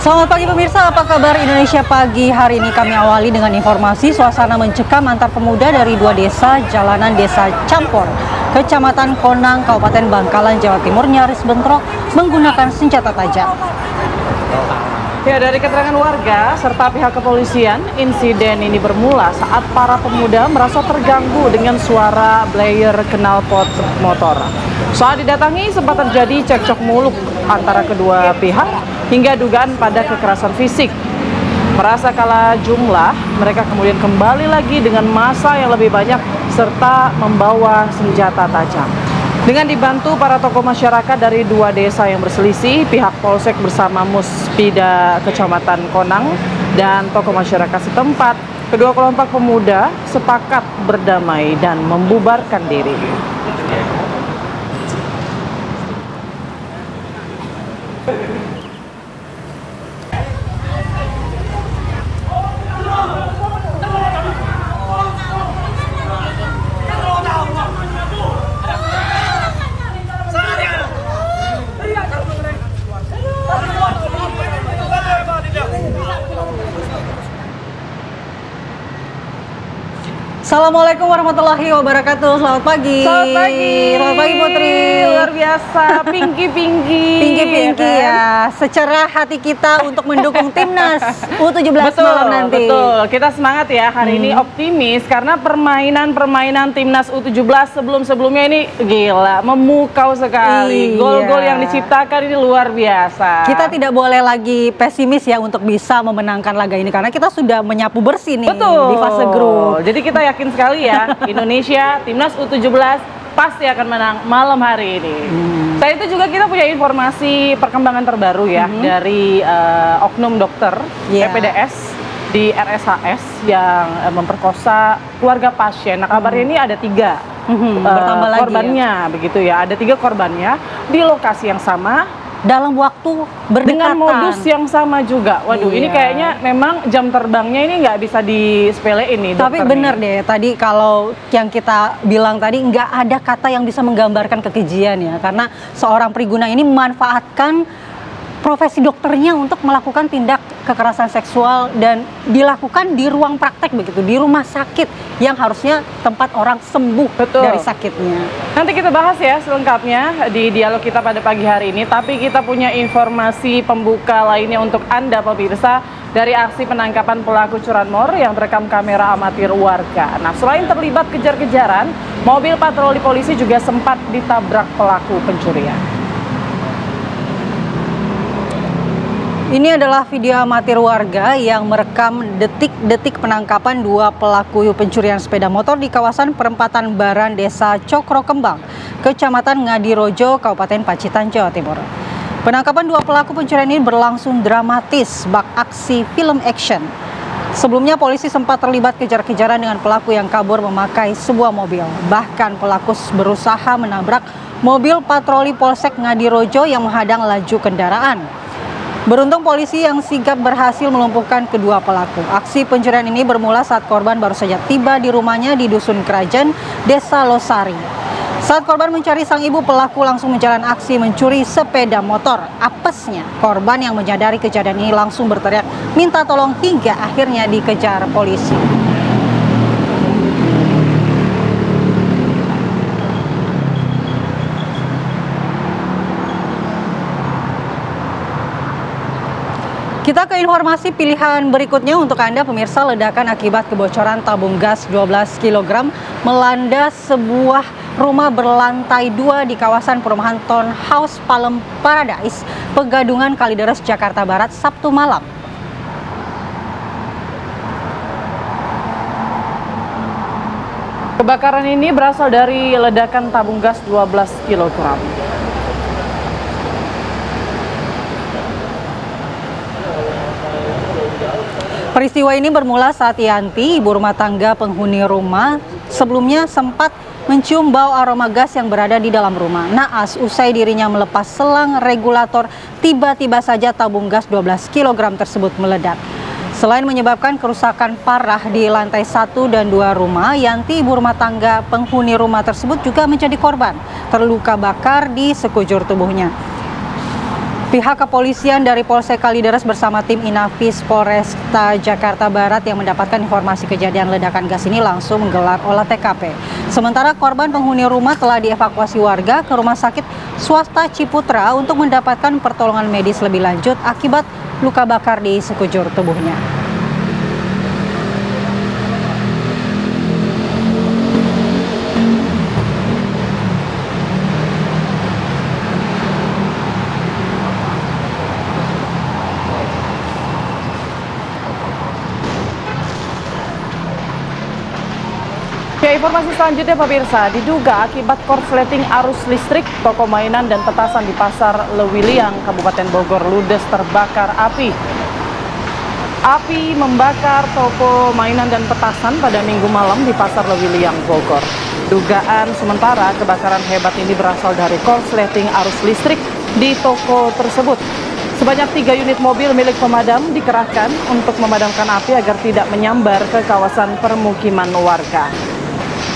Selamat pagi pemirsa, apa kabar Indonesia Pagi? Hari ini kami awali dengan informasi suasana mencekam antar pemuda dari dua desa, jalanan Desa Campor, Kecamatan Konang, Kabupaten Bangkalan, Jawa Timur nyaris bentrok menggunakan senjata tajam. Ya, dari keterangan warga serta pihak kepolisian, insiden ini bermula saat para pemuda merasa terganggu dengan suara blayer knalpot motor. Saat didatangi sempat terjadi cekcok mulut antara kedua pihak hingga dugaan pada kekerasan fisik. Merasa kalah jumlah, mereka kemudian kembali lagi dengan massa yang lebih banyak serta membawa senjata tajam. Dengan dibantu para tokoh masyarakat dari dua desa yang berselisih, pihak Polsek bersama Muspida Kecamatan Konang dan tokoh masyarakat setempat, kedua kelompok pemuda sepakat berdamai dan membubarkan diri. Assalamualaikum warahmatullahi wabarakatuh. Selamat pagi. Selamat pagi. Selamat pagi Putri. Luar biasa, pinky-pinky. Pinky-pinky ya. Secerah hati kita untuk mendukung timnas U17 malam nanti. Betul, kita semangat ya hari ini, optimis karena permainan timnas U17 sebelumnya ini gila, memukau sekali. Gol-gol yang diciptakan ini luar biasa. Kita tidak boleh lagi pesimis ya untuk bisa memenangkan laga ini karena kita sudah menyapu bersih nih di fase grup. Jadi kita yakin sekali ya, Indonesia timnas U17 pasti akan menang malam hari ini. Selain itu juga kita punya informasi perkembangan terbaru ya dari oknum dokter PPDS di RSHS yang memperkosa keluarga pasien. Nah, kabarnya ini ada 3 bertambah lagi korbannya ya? Begitu ya, ada 3 korbannya di lokasi yang sama dalam waktu berdekatan dengan modus yang sama juga. Waduh, ini kayaknya memang jam terbangnya ini nggak bisa disepelein nih. Tapi bener deh, tadi kalau yang kita bilang tadi nggak ada kata yang bisa menggambarkan kekejian ya, karena seorang priguna ini memanfaatkan profesi dokternya untuk melakukan tindak kekerasan seksual dan dilakukan di ruang praktek begitu, di rumah sakit yang harusnya tempat orang sembuh dari sakitnya. Nanti kita bahas ya selengkapnya di dialog kita pada pagi hari ini, tapi kita punya informasi pembuka lainnya untuk Anda pemirsa dari aksi penangkapan pelaku curanmor yang terekam kamera amatir warga. Nah, selain terlibat kejar-kejaran, mobil patroli polisi juga sempat ditabrak pelaku pencurian. Ini adalah video amatir warga yang merekam detik-detik penangkapan 2 pelaku pencurian sepeda motor di kawasan perempatan Baran Desa Cokro Kembang, Kecamatan Ngadirojo, Kabupaten Pacitan, Jawa Timur. Penangkapan 2 pelaku pencurian ini berlangsung dramatis, bak aksi film action. Sebelumnya polisi sempat terlibat kejar-kejaran dengan pelaku yang kabur memakai sebuah mobil. Bahkan pelaku berusaha menabrak mobil patroli Polsek Ngadirojo yang menghadang laju kendaraan. Beruntung polisi yang sigap berhasil melumpuhkan kedua pelaku. Aksi pencurian ini bermula saat korban baru saja tiba di rumahnya di Dusun Kerajaan, Desa Losari. Saat korban mencari sang ibu, pelaku langsung menjalani aksi mencuri sepeda motor. Apesnya, korban yang menyadari kejadian ini langsung berteriak minta tolong hingga akhirnya dikejar polisi. Kita ke informasi pilihan berikutnya untuk Anda pemirsa. Ledakan akibat kebocoran tabung gas 12 kg melanda sebuah rumah berlantai 2 di kawasan perumahan Townhouse Palem Paradise, Pegadungan Kalideres, Jakarta Barat, Sabtu malam. Kebakaran ini berasal dari ledakan tabung gas 12 kg. Peristiwa ini bermula saat Yanti, ibu rumah tangga penghuni rumah, sebelumnya sempat mencium bau aroma gas yang berada di dalam rumah. Naas, usai dirinya melepas selang regulator, tiba-tiba saja tabung gas 12 kg tersebut meledak. Selain menyebabkan kerusakan parah di lantai 1 dan 2 rumah, Yanti, ibu rumah tangga penghuni rumah tersebut juga menjadi korban, terluka bakar di sekujur tubuhnya. Pihak kepolisian dari Polsek Kalideres bersama tim Inafis Polresta Jakarta Barat yang mendapatkan informasi kejadian ledakan gas ini langsung menggelar olah TKP. Sementara korban penghuni rumah telah dievakuasi warga ke rumah sakit swasta Ciputra untuk mendapatkan pertolongan medis lebih lanjut akibat luka bakar di sekujur tubuhnya. Ya, informasi selanjutnya pemirsa, diduga akibat korsleting arus listrik, toko mainan dan petasan di Pasar Lewiliang, Kabupaten Bogor ludes terbakar api. Api membakar toko mainan dan petasan pada Minggu malam di Pasar Lewiliang, Bogor. Dugaan sementara kebakaran hebat ini berasal dari korsleting arus listrik di toko tersebut. Sebanyak 3 unit mobil milik pemadam dikerahkan untuk memadamkan api agar tidak menyambar ke kawasan permukiman warga.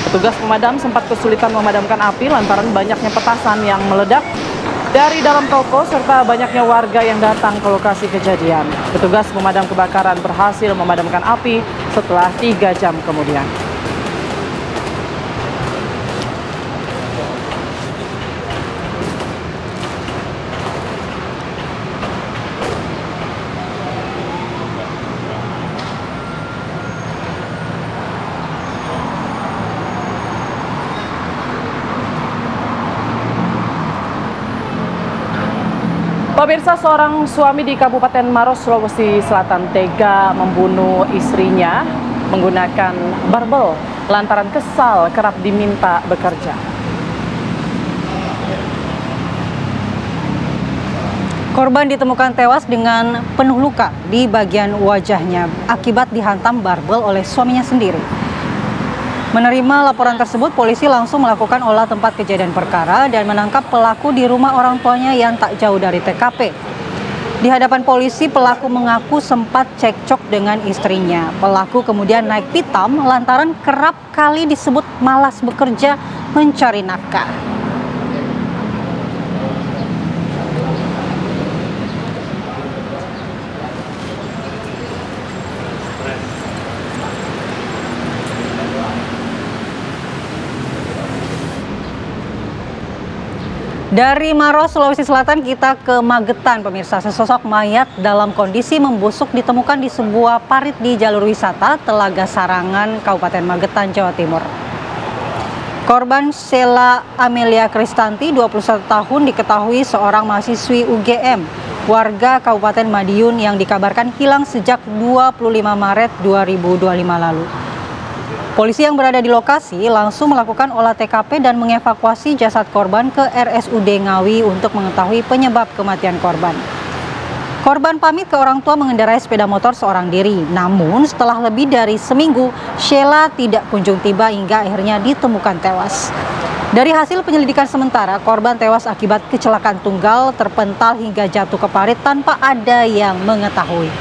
Petugas pemadam sempat kesulitan memadamkan api lantaran banyaknya petasan yang meledak dari dalam toko serta banyaknya warga yang datang ke lokasi kejadian. Petugas pemadam kebakaran berhasil memadamkan api setelah 3 jam kemudian. Pemirsa, seorang suami di Kabupaten Maros, Sulawesi Selatan tega membunuh istrinya menggunakan barbel lantaran kesal kerap diminta bekerja. Korban ditemukan tewas dengan penuh luka di bagian wajahnya akibat dihantam barbel oleh suaminya sendiri. Menerima laporan tersebut, polisi langsung melakukan olah tempat kejadian perkara dan menangkap pelaku di rumah orang tuanya yang tak jauh dari TKP. Di hadapan polisi, pelaku mengaku sempat cekcok dengan istrinya. Pelaku kemudian naik pitam lantaran kerap kali disebut malas bekerja mencari nafkah. Dari Maros, Sulawesi Selatan kita ke Magetan, pemirsa. Sesosok mayat dalam kondisi membusuk ditemukan di sebuah parit di jalur wisata Telaga Sarangan, Kabupaten Magetan, Jawa Timur. Korban Sheila Amelia Kristanti, 21 tahun, diketahui seorang mahasiswi UGM, warga Kabupaten Madiun yang dikabarkan hilang sejak 25 Maret 2025 lalu. Polisi yang berada di lokasi langsung melakukan olah TKP dan mengevakuasi jasad korban ke RSUD Ngawi untuk mengetahui penyebab kematian korban. Korban pamit ke orang tua mengendarai sepeda motor seorang diri. Namun setelah lebih dari seminggu, Sheila tidak kunjung tiba hingga akhirnya ditemukan tewas. Dari hasil penyelidikan sementara, korban tewas akibat kecelakaan tunggal, terpental hingga jatuh ke parit tanpa ada yang mengetahui.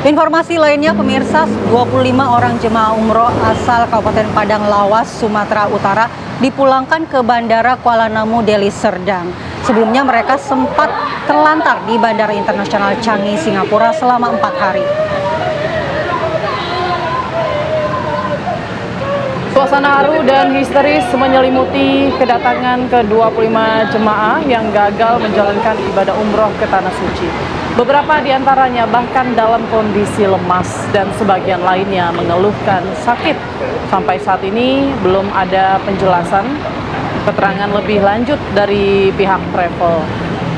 Informasi lainnya, pemirsa, 25 orang jemaah umroh asal Kabupaten Padang Lawas, Sumatera Utara dipulangkan ke Bandara Kuala Namu, Deli Serdang. Sebelumnya mereka sempat terlantar di Bandara Internasional Changi, Singapura selama 4 hari. Suasana haru dan histeris menyelimuti kedatangan ke-25 jemaah yang gagal menjalankan ibadah umroh ke Tanah Suci. Beberapa di antaranya bahkan dalam kondisi lemas dan sebagian lainnya mengeluhkan sakit. Sampai saat ini belum ada penjelasan keterangan lebih lanjut dari pihak travel.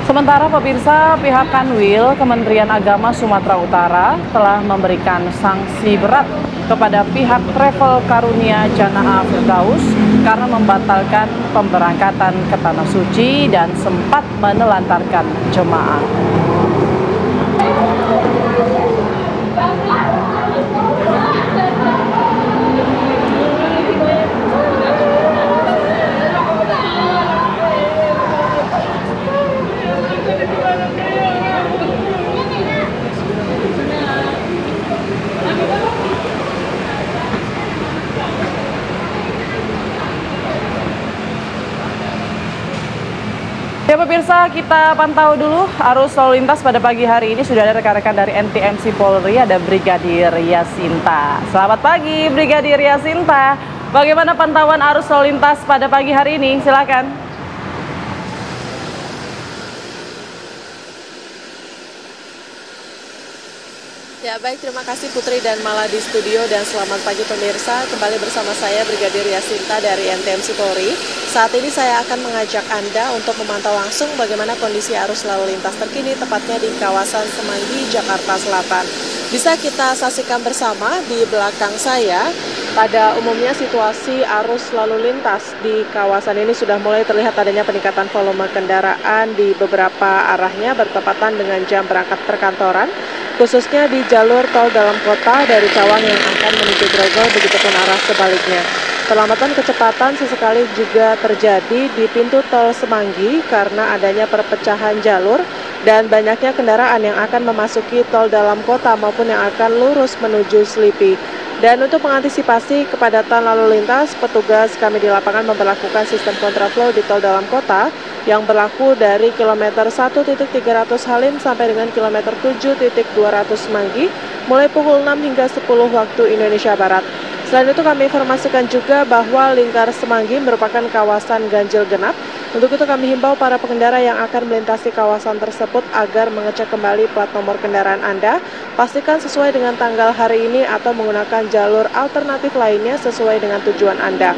Sementara pemirsa, pihak Kanwil Kementerian Agama Sumatera Utara telah memberikan sanksi berat kepada pihak travel Karunia Jannah Firdaus karena membatalkan pemberangkatan ke Tanah Suci dan sempat menelantarkan jemaah. Ya pemirsa, kita pantau dulu arus lalu lintas pada pagi hari ini. Sudah ada rekan-rekan dari NTMC Polri, ada Brigadir Yasinta. Selamat pagi Brigadir Yasinta. Bagaimana pantauan arus lalu lintas pada pagi hari ini? Silakan. Ya baik, terima kasih Putri dan Mala di studio, dan selamat pagi pemirsa. Kembali bersama saya Brigadir Yasinta dari NTMC Polri. Saat ini saya akan mengajak Anda untuk memantau langsung bagaimana kondisi arus lalu lintas terkini tepatnya di kawasan Semanggi, Jakarta Selatan. Bisa kita saksikan bersama di belakang saya. Pada umumnya situasi arus lalu lintas di kawasan ini sudah mulai terlihat adanya peningkatan volume kendaraan di beberapa arahnya bertepatan dengan jam berangkat perkantoran, khususnya di jalur tol dalam kota dari Cawang yang akan menuju Grogol, begitupun arah sebaliknya. Perlambatan kecepatan sesekali juga terjadi di pintu tol Semanggi karena adanya perpecahan jalur dan banyaknya kendaraan yang akan memasuki tol dalam kota maupun yang akan lurus menuju Slipi. Dan untuk mengantisipasi kepadatan lalu lintas, petugas kami di lapangan memberlakukan sistem kontraflow di tol dalam kota yang berlaku dari kilometer 1.300 Halim sampai dengan kilometer 7.200 Semanggi mulai pukul 6 hingga 10 waktu Indonesia Barat. Selain itu kami informasikan juga bahwa lingkar Semanggi merupakan kawasan ganjil genap. Untuk itu kami himbau para pengendara yang akan melintasi kawasan tersebut agar mengecek kembali plat nomor kendaraan Anda. Pastikan sesuai dengan tanggal hari ini atau menggunakan jalur alternatif lainnya sesuai dengan tujuan Anda.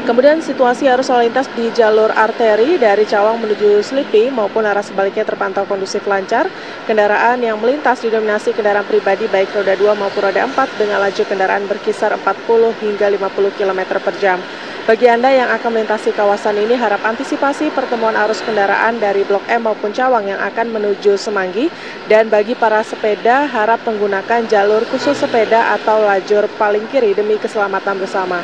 Kemudian situasi arus lalu lintas di jalur arteri dari Cawang menuju Slipi maupun arah sebaliknya terpantau kondusif lancar. Kendaraan yang melintas didominasi kendaraan pribadi baik roda 2 maupun roda 4 dengan laju kendaraan berkisar 40 hingga 50 km per jam. Bagi Anda yang akan melintasi kawasan ini, harap antisipasi pertemuan arus kendaraan dari Blok M maupun Cawang yang akan menuju Semanggi. Dan bagi para sepeda, harap menggunakan jalur khusus sepeda atau lajur paling kiri demi keselamatan bersama.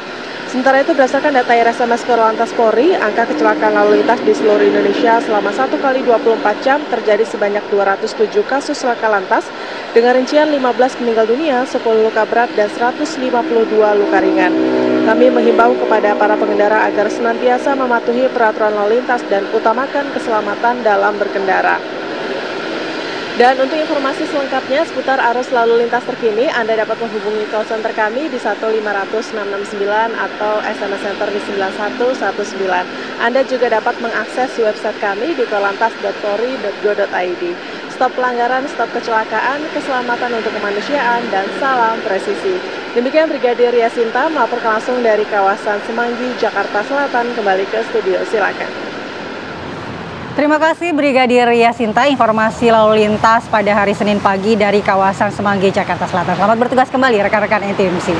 Sementara itu, berdasarkan data RSMS Korlantas Polri, angka kecelakaan lalu lintas di seluruh Indonesia selama 1 kali 24 jam terjadi sebanyak 207 kasus laka lantas dengan rincian 15 meninggal dunia, 10 luka berat, dan 152 luka ringan. Kami menghimbau kepada para pengendara agar senantiasa mematuhi peraturan lalu lintas dan utamakan keselamatan dalam berkendara. Dan untuk informasi selengkapnya seputar arus lalu lintas terkini, Anda dapat menghubungi call center kami di 1500669 atau SMS Center di 9119. Anda juga dapat mengakses website kami di korlantas.polri.go.id. Stop pelanggaran, stop kecelakaan, keselamatan untuk kemanusiaan, dan salam presisi. Demikian Brigadir Yasinta melaporkan langsung dari kawasan Semanggi, Jakarta Selatan. Kembali ke studio, silakan. Terima kasih Brigadir Yasinta, informasi lalu lintas pada hari Senin pagi dari kawasan Semanggi, Jakarta Selatan. Selamat bertugas kembali rekan-rekan NTMC.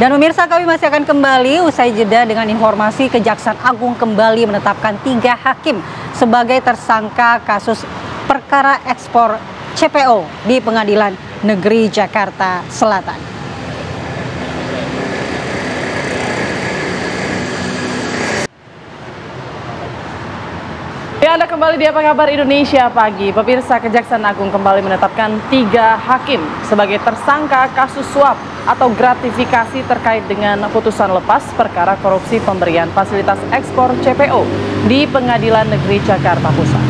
Dan pemirsa, kami masih akan kembali usai jeda dengan informasi Kejaksaan Agung kembali menetapkan 3 hakim sebagai tersangka kasus perkara ekspor CPO di Pengadilan Negeri Jakarta Selatan. Ya, Anda kembali di Apa Kabar Indonesia Pagi. Pemirsa, Kejaksaan Agung kembali menetapkan 3 hakim sebagai tersangka kasus suap atau gratifikasi terkait dengan putusan lepas perkara korupsi pemberian fasilitas ekspor CPO di Pengadilan Negeri Jakarta Pusat.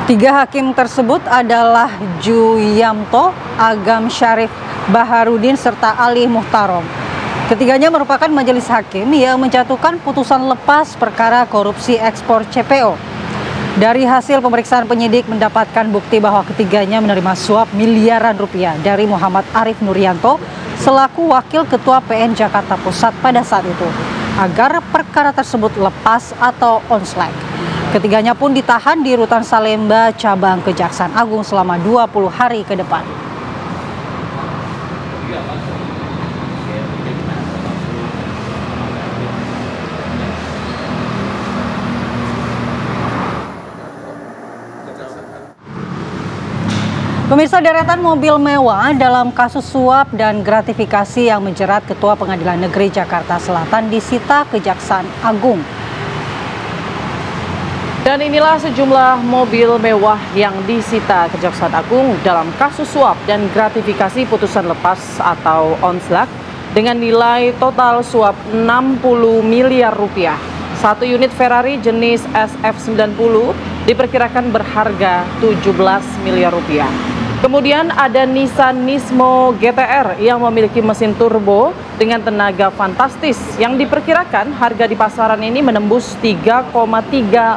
Tiga hakim tersebut adalah Ju Yamto, Agam Syarif Baharudin, serta Ali Muhtarom. Ketiganya merupakan majelis hakim yang menjatuhkan putusan lepas perkara korupsi ekspor CPO. Dari hasil pemeriksaan penyidik mendapatkan bukti bahwa ketiganya menerima suap miliaran rupiah dari Muhammad Arif Nuryanto selaku Wakil Ketua PN Jakarta Pusat pada saat itu, agar perkara tersebut lepas atau onsleg. Ketiganya pun ditahan di Rutan Salemba, Cabang Kejaksaan Agung selama 20 hari ke depan. Pemirsa, deretan mobil mewah dalam kasus suap dan gratifikasi yang menjerat Ketua Pengadilan Negeri Jakarta Selatan disita Kejaksaan Agung. Dan inilah sejumlah mobil mewah yang disita Kejaksaan Agung dalam kasus suap dan gratifikasi putusan lepas atau onsleg dengan nilai total suap 60 miliar rupiah. Satu unit Ferrari jenis SF90 diperkirakan berharga 17 miliar rupiah. Kemudian ada Nissan Nismo GT-R yang memiliki mesin turbo dengan tenaga fantastis yang diperkirakan harga di pasaran ini menembus 3,3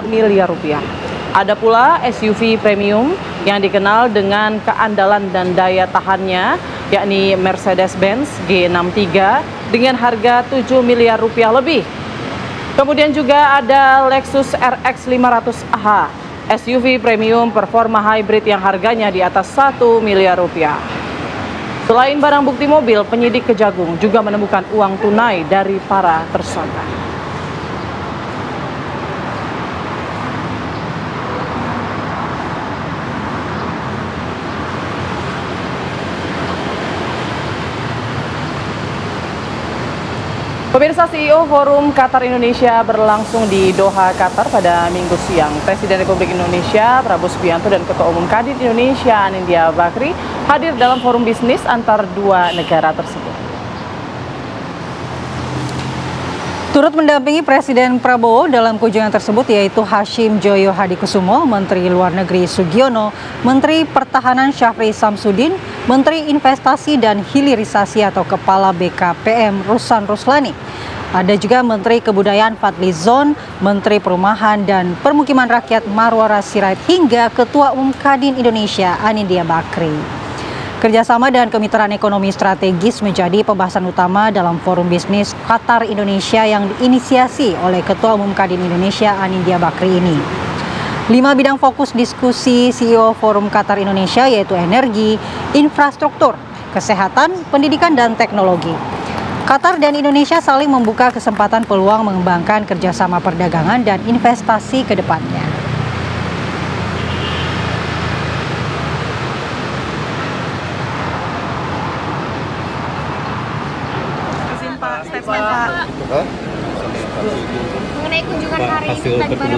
miliar rupiah. Ada pula SUV premium yang dikenal dengan keandalan dan daya tahannya, yakni Mercedes-Benz G63 dengan harga 7 miliar rupiah lebih. Kemudian juga ada Lexus RX 500h, SUV premium performa hybrid yang harganya di atas 1 miliar rupiah. Selain barang bukti mobil, penyidik Kejagung juga menemukan uang tunai dari para tersangka. Pemirsa, CEO Forum Qatar Indonesia berlangsung di Doha, Qatar pada Minggu siang. Presiden Republik Indonesia Prabowo Subianto dan Ketua Umum Kadin Indonesia Anindya Bakri hadir dalam forum bisnis antar dua negara tersebut. Turut mendampingi Presiden Prabowo dalam kunjungan tersebut yaitu Hashim Joyo Hadikusumo, Menteri Luar Negeri Sugiono, Menteri Pertahanan Syafri Samsudin, Menteri Investasi dan Hilirisasi atau Kepala BKPM Ruslan Ruslani. Ada juga Menteri Kebudayaan Fadli Zon, Menteri Perumahan dan Permukiman Rakyat Marwara Sirait hingga Ketua Umum Kadin Indonesia Anindya Bakri. Kerjasama dan kemitraan ekonomi strategis menjadi pembahasan utama dalam forum bisnis Qatar Indonesia yang diinisiasi oleh Ketua Umum Kadin Indonesia Anindya Bakri ini. 5 bidang fokus diskusi CEO Forum Qatar Indonesia yaitu energi, infrastruktur, kesehatan, pendidikan, dan teknologi. Qatar dan Indonesia saling membuka kesempatan peluang mengembangkan kerjasama perdagangan dan investasi ke depannya. Mengenai kunjungan hari ini tadi Pak?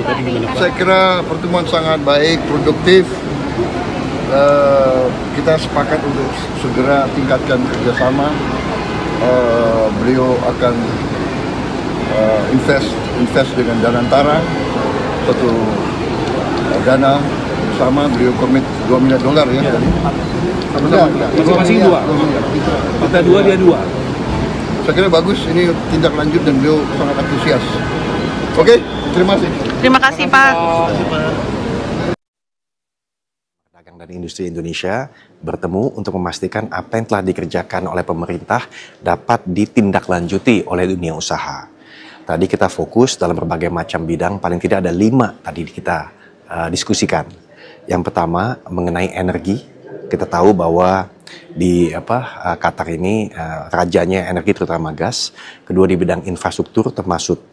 Saya kira pertemuan sangat baik, produktif. Kita sepakat untuk segera tingkatkan kerjasama. Beliau akan invest dengan Danantara, satu dana bersama. Beliau komit $2 miliar ya. Masing-masing 2. Kita 2, dia 2. Saya kira bagus, ini tindak lanjut dan beliau sangat antusias. Oke, terima kasih. Terima kasih Pak. Pedagang dan industri Indonesia bertemu untuk memastikan apa yang telah dikerjakan oleh pemerintah dapat ditindaklanjuti oleh dunia usaha. Tadi kita fokus dalam berbagai macam bidang, paling tidak ada 5 tadi kita diskusikan. Yang pertama mengenai energi. Kita tahu bahwa di Qatar ini rajanya energi terutama gas. Kedua di bidang infrastruktur termasuk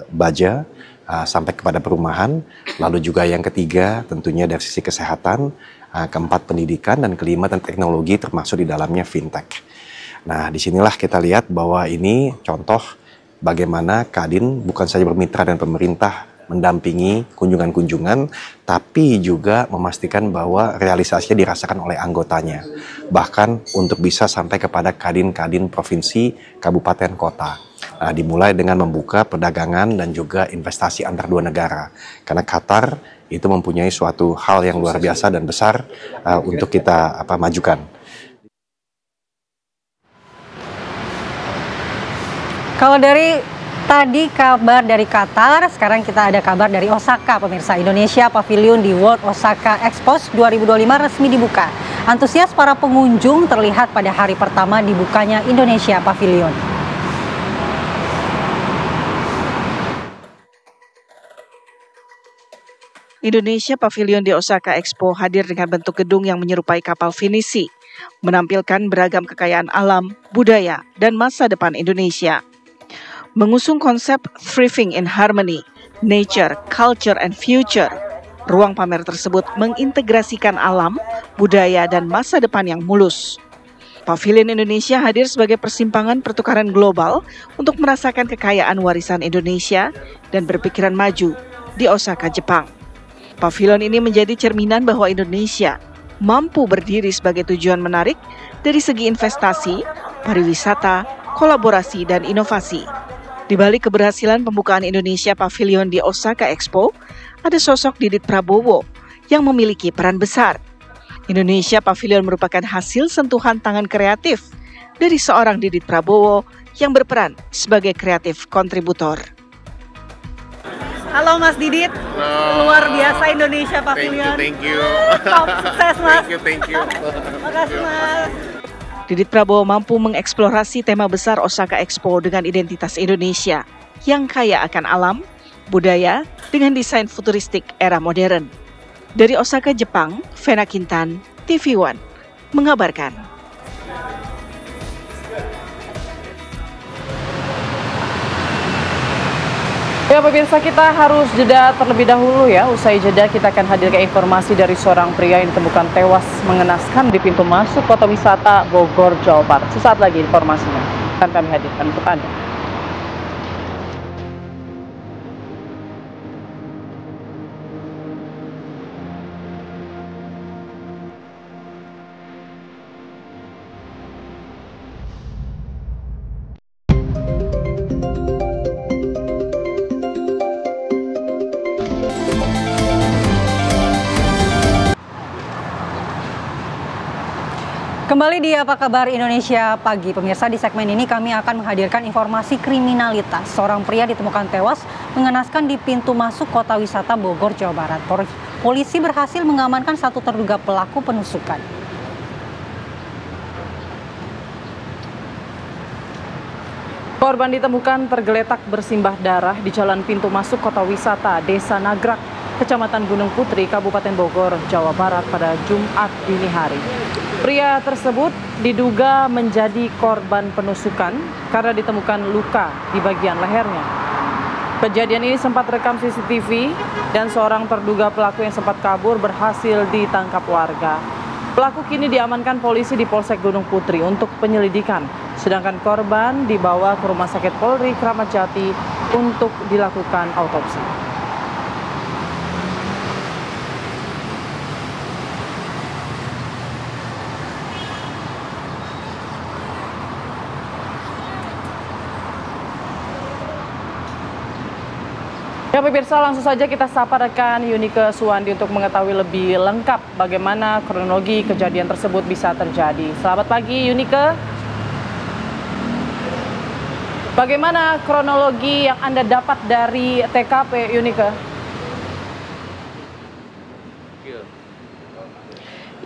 baja sampai kepada perumahan. Lalu juga yang ketiga tentunya dari sisi kesehatan, keempat pendidikan, dan kelima dan teknologi termasuk di dalamnya fintech. Nah, disinilah kita lihat bahwa ini contoh bagaimana Kadin bukan saja bermitra dengan pemerintah mendampingi kunjungan-kunjungan, tapi juga memastikan bahwa realisasinya dirasakan oleh anggotanya. Bahkan untuk bisa sampai kepada kadin-kadin provinsi, kabupaten, kota. Nah, dimulai dengan membuka perdagangan dan juga investasi antar dua negara. Karena Qatar itu mempunyai suatu hal yang luar biasa dan besar untuk kita majukan. Kalau dari tadi kabar dari Qatar, sekarang kita ada kabar dari Osaka, pemirsa. Indonesia Pavilion di World Osaka Expo 2025 resmi dibuka. Antusias para pengunjung terlihat pada hari pertama dibukanya Indonesia Pavilion. Indonesia Pavilion di Osaka Expo hadir dengan bentuk gedung yang menyerupai kapal finisi, menampilkan beragam kekayaan alam, budaya, dan masa depan Indonesia. Mengusung konsep Thriving in Harmony, Nature, Culture, and Future, ruang pamer tersebut mengintegrasikan alam, budaya, dan masa depan yang mulus. Pavilion Indonesia hadir sebagai persimpangan pertukaran global untuk merasakan kekayaan warisan Indonesia dan berpikiran maju di Osaka, Jepang. Pavilion ini menjadi cerminan bahwa Indonesia mampu berdiri sebagai tujuan menarik dari segi investasi, pariwisata, kolaborasi, dan inovasi. Di balik keberhasilan pembukaan Indonesia Pavilion di Osaka Expo, ada sosok Didit Prabowo yang memiliki peran besar. Indonesia Pavilion merupakan hasil sentuhan tangan kreatif dari seorang Didit Prabowo yang berperan sebagai kreatif kontributor. Halo Mas Didit, luar biasa Indonesia Pavilion. Thank you. Top, sukses Mas. Thank you. Makasih Mas. Didit Prabowo mampu mengeksplorasi tema besar Osaka Expo dengan identitas Indonesia yang kaya akan alam, budaya, dengan desain futuristik era modern. Dari Osaka, Jepang, Vena Kintan, TV One, mengabarkan. Ya pemirsa, kita harus jeda terlebih dahulu ya. Usai jeda kita akan hadirkan informasi dari seorang pria yang ditemukan tewas mengenaskan di pintu masuk kota wisata Bogor, Jawa Barat. Sesaat lagi informasinya akan kami hadirkan untuk Anda. Kembali di Apa Kabar Indonesia Pagi. Pemirsa, di segmen ini kami akan menghadirkan informasi kriminalitas. Seorang pria ditemukan tewas mengenaskan di pintu masuk kota wisata Bogor, Jawa Barat. Polisi berhasil mengamankan satu terduga pelaku penusukan. Korban ditemukan tergeletak bersimbah darah di jalan pintu masuk kota wisata Desa Nagrak, Kecamatan Gunung Putri, Kabupaten Bogor, Jawa Barat pada Jumat dini hari. Pria tersebut diduga menjadi korban penusukan karena ditemukan luka di bagian lehernya. Kejadian ini sempat rekam CCTV dan seorang terduga pelaku yang sempat kabur berhasil ditangkap warga. Pelaku kini diamankan polisi di Polsek Gunung Putri untuk penyelidikan, sedangkan korban dibawa ke Rumah Sakit Polri Kramat Jati untuk dilakukan autopsi. Ya pemirsa, langsung saja kita sapa rekan Yunike Suwandi untuk mengetahui lebih lengkap bagaimana kronologi kejadian tersebut bisa terjadi. Selamat pagi Yunike. Bagaimana kronologi yang Anda dapat dari TKP Yunike?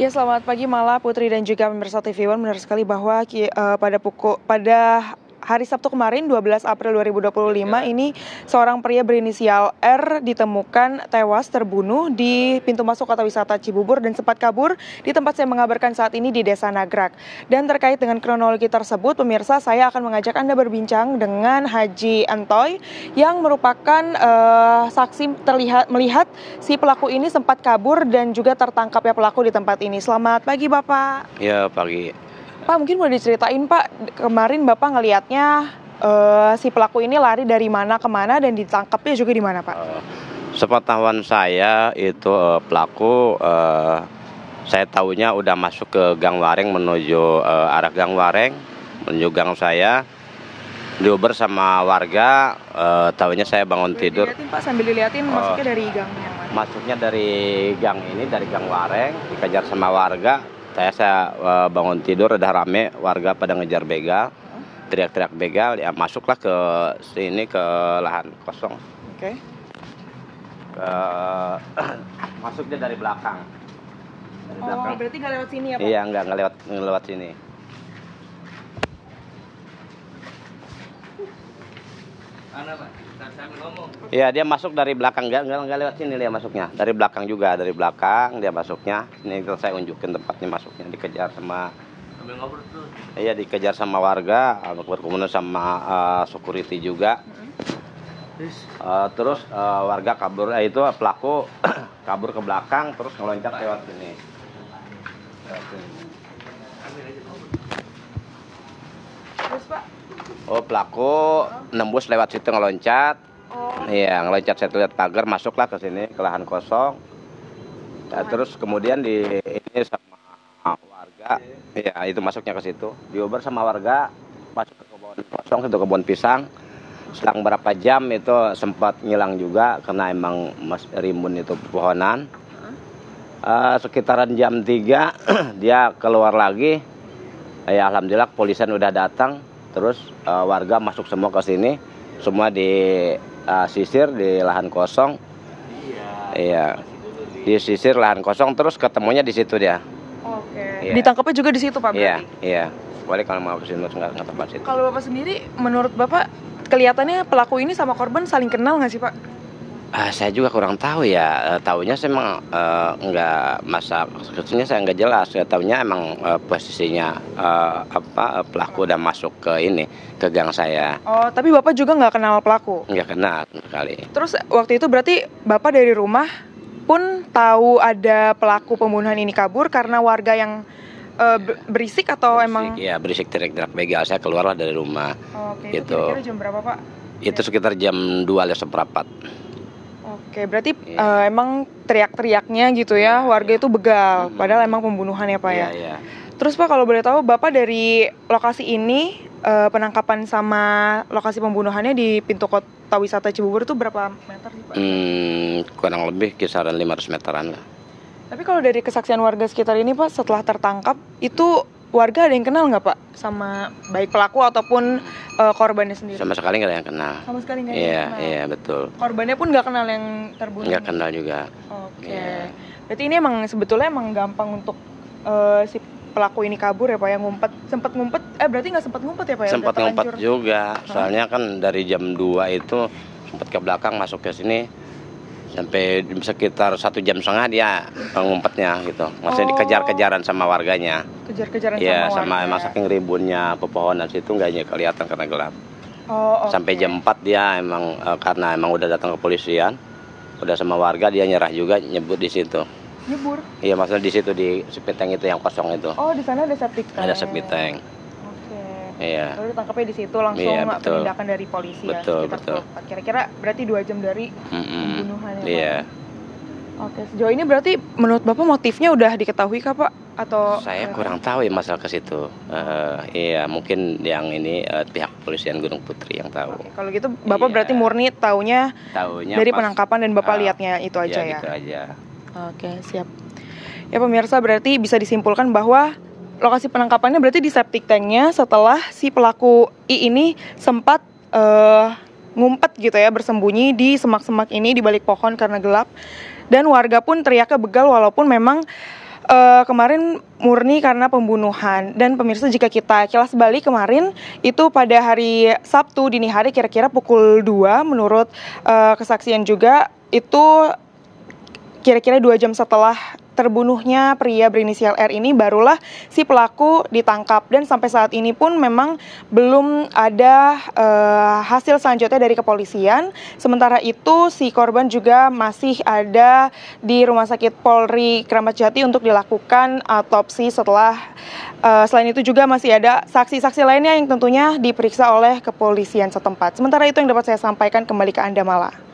Ya, selamat pagi Mala, Putri dan juga pemirsa TV One. Benar sekali bahwa pada hari Sabtu kemarin 12 April 2025 ini seorang pria berinisial R ditemukan tewas terbunuh di pintu masuk kota wisata Cibubur dan sempat kabur di tempat saya mengabarkan saat ini di Desa Nagrak. Dan terkait dengan kronologi tersebut, pemirsa, saya akan mengajak Anda berbincang dengan Haji Antoy yang merupakan saksi melihat si pelaku ini sempat kabur dan juga tertangkapnya pelaku di tempat ini. Selamat pagi Bapak. Ya, pagi. Pak, mungkin boleh diceritain Pak, kemarin Bapak ngelihatnya si pelaku ini lari dari mana ke mana dan ditangkapnya juga di mana Pak? Sepengetahuan saya itu pelaku saya tahunya udah masuk ke Gang Wareng menuju arah Gang Wareng, menuju gang saya. Diober sama warga, tahunya saya bangun tidur. Dilihatin Pak, sambil dilihatin masuknya dari gang yang mana? Masuknya dari gang ini, dari Gang Wareng, dikejar sama warga. Saya bangun tidur, udah rame, warga pada ngejar begal, teriak-teriak begal, ya masuklah ke sini, ke lahan kosong. Oke. Masuknya dari belakang. Dari belakang. Berarti nggak lewat sini ya Pak? Iya, nggak lewat sini. Iya, dia masuk dari belakang, nggak lewat sini dia masuknya. Dari belakang juga, dari belakang dia masuknya. Ini saya unjukin tempatnya masuknya, dikejar sama. Iya, dikejar sama warga, berkemudian sama security juga. Terus warga kabur, itu pelaku kabur ke belakang, terus ngeloncat lewat sini. Terus Pak? Oh, pelaku nembus lewat situ ngeloncat. Iya, ngeloncat, saya lihat pagar, masuklah ke sini, ke lahan kosong. Ya, terus kemudian ini sama warga, ya itu masuknya ke situ. Diober sama warga, masuk ke kebun kosong, itu kebun pisang. Selang berapa jam itu sempat ngilang juga karena emang rimbun itu pepohonan. Sekitaran jam 3 dia keluar lagi. Ya alhamdulillah kepolisian udah datang, terus warga masuk semua ke sini, semua disisir di lahan kosong. Iya. Disisir lahan kosong, terus ketemunya di situ dia. Oke. Iya. Ditangkapnya juga di situ Pak berarti? Iya. Boleh kalau mau kesini nggak tepat situ. Kalau Bapak sendiri, menurut Bapak kelihatannya pelaku ini sama korban saling kenal nggak sih Pak? Saya juga kurang tahu ya. Taunya saya emang nggak maksudnya saya nggak jelas. Saya taunya emang posisinya pelaku udah masuk ke gang saya. Oh, tapi Bapak juga nggak kenal pelaku? Nggak kenal sekali. Terus waktu itu berarti Bapak dari rumah pun tahu ada pelaku pembunuhan ini kabur karena warga yang berisik atau emang? Iya, berisik teriak-teriak begal. Saya keluarlah dari rumah. Oke, gitu. Itu kira-kira jam berapa Pak? Itu sekitar jam 2:15. Oke, berarti emang teriak-teriaknya gitu ya, warga itu begal, padahal emang pembunuhan ya Pak ya? Iya. Terus Pak kalau boleh tahu, Bapak dari lokasi ini, penangkapan sama lokasi pembunuhannya di pintu kota wisata Cibubur itu berapa meter sih Pak? Kurang lebih kisaran 500 meteran lah. Tapi kalau dari kesaksian warga sekitar ini Pak, setelah tertangkap, itu warga ada yang kenal nggak Pak? Sama baik pelaku ataupun korbannya sendiri? Sama sekali nggak ada yang kenal. Sama sekali nggak ada yang kenal? Iya, betul. Korbannya pun nggak kenal yang terbunuh? Nggak kenal juga. Oke. Yeah. Berarti ini emang sebetulnya emang gampang untuk si pelaku ini kabur ya Pak, yang sempat ngumpet, berarti nggak sempat ngumpet ya Pak ya? Sempat ngumpet juga, soalnya kan dari jam 2 itu sempat ke belakang masuk ke sini. Sampai sekitar 1,5 jam dia ngumpetnya gitu. Maksudnya dikejar-kejaran sama warganya. Kejar-kejaran sama warga. Emang saking rimbunnya pepohonan situ nggak kelihatan karena gelap. Okay. Sampai jam 4 dia emang karena emang udah datang kepolisian, udah sama warga dia nyerah juga nyebur di situ. Nyebur? Iya, maksudnya di situ di septic tank itu yang kosong itu. Oh, di sana ada septic tank. Ada septic tank. Iya. Lalu ditangkapnya di situ langsung penindakan dari polisi betul. Kira-kira berarti 2 jam dari pembunuhan ya Pak? Iya. Oke, sejauh ini berarti menurut Bapak motifnya udah diketahui kah Pak? Atau saya kurang tahu ya masalah ke situ. Iya, mungkin yang ini pihak kepolisian Gunung Putri yang tahu. Oke, kalau gitu Bapak berarti murni taunya dari penangkapan dan Bapak lihatnya itu aja ya? Gitu aja. Oke, siap. Ya pemirsa, berarti bisa disimpulkan bahwa lokasi penangkapannya berarti di septic tanknya setelah si pelaku I ini sempat ngumpet gitu ya, bersembunyi di semak-semak ini di balik pohon karena gelap, dan warga pun teriaknya begal walaupun memang kemarin murni karena pembunuhan. Dan pemirsa, jika kita kilas balik kemarin itu pada hari Sabtu dini hari kira-kira pukul 2 menurut kesaksian juga, itu kira-kira 2 jam setelah terbunuhnya pria berinisial R ini barulah si pelaku ditangkap, dan sampai saat ini pun memang belum ada hasil selanjutnya dari kepolisian. Sementara itu si korban juga masih ada di Rumah Sakit Polri Kramat Jati untuk dilakukan autopsi. Selain itu juga masih ada saksi-saksi lainnya yang tentunya diperiksa oleh kepolisian setempat. Sementara itu yang dapat saya sampaikan, kembali ke Anda Mala.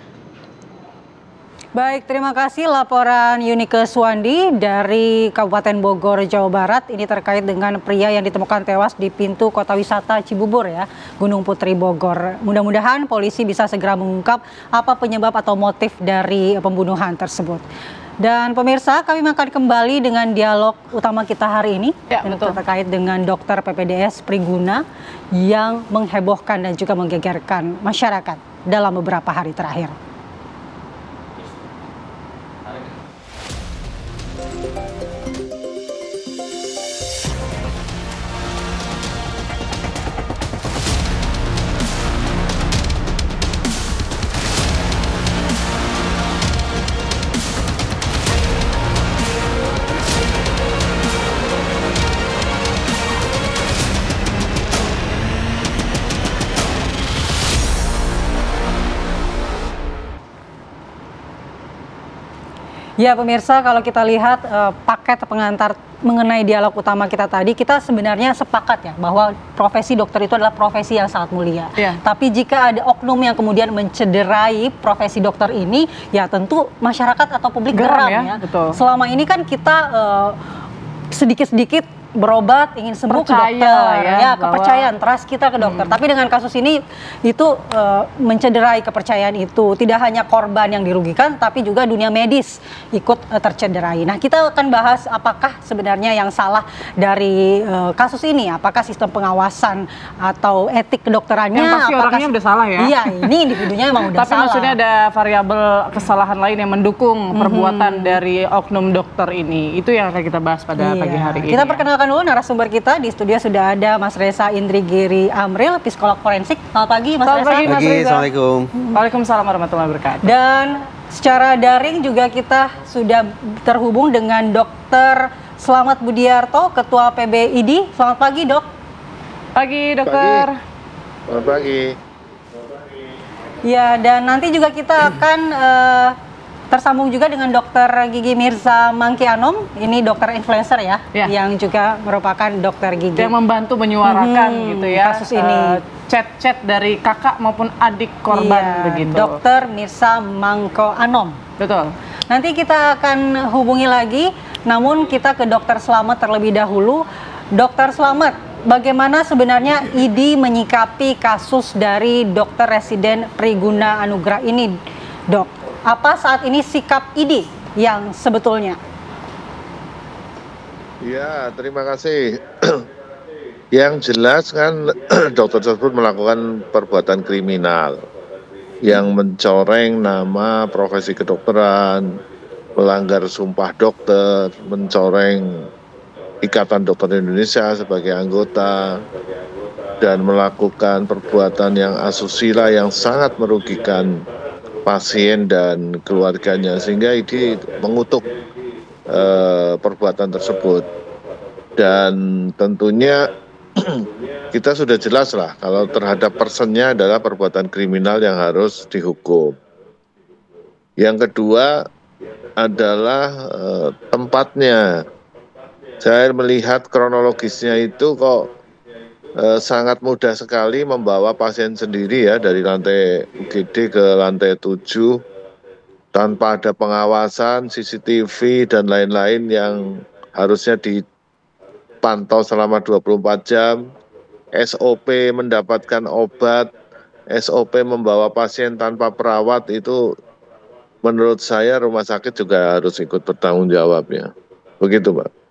Baik, terima kasih laporan Yunike Suwandi dari Kabupaten Bogor, Jawa Barat. Ini terkait dengan pria yang ditemukan tewas di pintu kota wisata Cibubur ya, Gunung Putri Bogor. Mudah-mudahan polisi bisa segera mengungkap apa penyebab atau motif dari pembunuhan tersebut. Dan pemirsa, kami akan kembali dengan dialog utama kita hari ini terkait dengan dokter PPDS Priguna yang menghebohkan dan juga menggegerkan masyarakat dalam beberapa hari terakhir. Ya pemirsa, kalau kita lihat paket pengantar mengenai dialog utama kita tadi, kita sebenarnya sepakat ya bahwa profesi dokter itu adalah profesi yang sangat mulia. Ya. Tapi jika ada oknum yang kemudian mencederai profesi dokter ini, ya tentu masyarakat atau publik geram ya. Betul. Selama ini kan kita sedikit-sedikit berobat, ingin sembuh ke Percaya dokter, ya, kepercayaan, trust kita ke dokter. Tapi dengan kasus ini itu mencederai kepercayaan itu. Tidak hanya korban yang dirugikan, tapi juga dunia medis ikut tercederai. Nah, kita akan bahas apakah sebenarnya yang salah dari kasus ini, apakah sistem pengawasan atau etik kedokterannya. Yang pasti orangnya udah salah ya. Iya, ini individunya memang udah Tapi salah. maksudnya ada variabel kesalahan lain yang mendukung perbuatan dari oknum dokter ini. Itu yang akan kita bahas pada pagi hari ini. Kita perkenalkan dulu narasumber kita. Di studio sudah ada Mas Reza Indrigiri Amril, psikolog forensik. Selamat pagi Mas Reza. Selamat pagi Mas Reza. Assalamualaikum. Waalaikumsalam warahmatullahi wabarakatuh. Dan secara daring juga kita sudah terhubung dengan Dr. Slamet Budiarto, Ketua PBID. Selamat pagi Dok. Pagi dokter. Selamat pagi. Ya, dan nanti juga kita akan tersambung juga dengan Dr. Gigi Mirza Mangkianom. Ini dokter influencer ya, yang juga merupakan dokter gigi. Yang membantu menyuarakan gitu ya kasus ini. Chat-chat dari kakak maupun adik korban begitu. Dokter Mirza Mangkoanom. Betul. Nanti kita akan hubungi lagi, namun kita ke Dokter Slamet terlebih dahulu. Dokter Slamet, bagaimana sebenarnya ID menyikapi kasus dari dokter residen Priguna Anugrah ini, Dok? Apa saat ini sikap ID yang sebetulnya? Ya, terima kasih. Yang jelas kan dokter tersebut melakukan perbuatan kriminal yang mencoreng nama profesi kedokteran, melanggar sumpah dokter, mencoreng Ikatan Dokter Indonesia sebagai anggota, dan melakukan perbuatan yang asusila yang sangat merugikan pasien dan keluarganya, sehingga ini mengutuk perbuatan tersebut. Dan tentunya kita sudah jelas lah kalau terhadap personnya adalah perbuatan kriminal yang harus dihukum. Yang kedua adalah tempatnya. Saya melihat kronologisnya itu kok sangat mudah sekali membawa pasien sendiri ya dari lantai UGD ke lantai 7 tanpa ada pengawasan CCTV dan lain-lain yang harusnya dipantau selama 24 jam. SOP mendapatkan obat, SOP membawa pasien tanpa perawat, itu menurut saya rumah sakit juga harus ikut bertanggung jawab ya. Begitu Pak.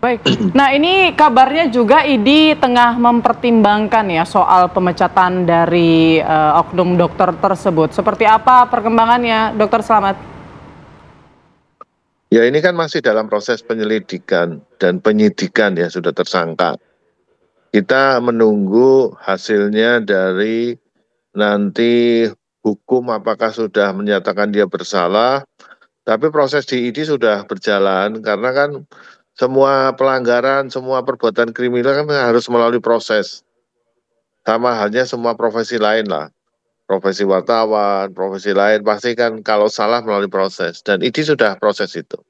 Baik, nah ini kabarnya juga ID tengah mempertimbangkan ya soal pemecatan dari oknum dokter tersebut. Seperti apa perkembangannya, Dokter Slamet? Ya ini kan masih dalam proses penyelidikan dan penyidikan ya, sudah tersangka. Kita menunggu hasilnya dari nanti hukum apakah sudah menyatakan dia bersalah, tapi proses di ID sudah berjalan karena kan semua pelanggaran, semua perbuatan kriminal kan harus melalui proses. Sama halnya semua profesi lain lah. Profesi wartawan, profesi lain, pasti kan kalau salah melalui proses. Dan ini sudah proses itu.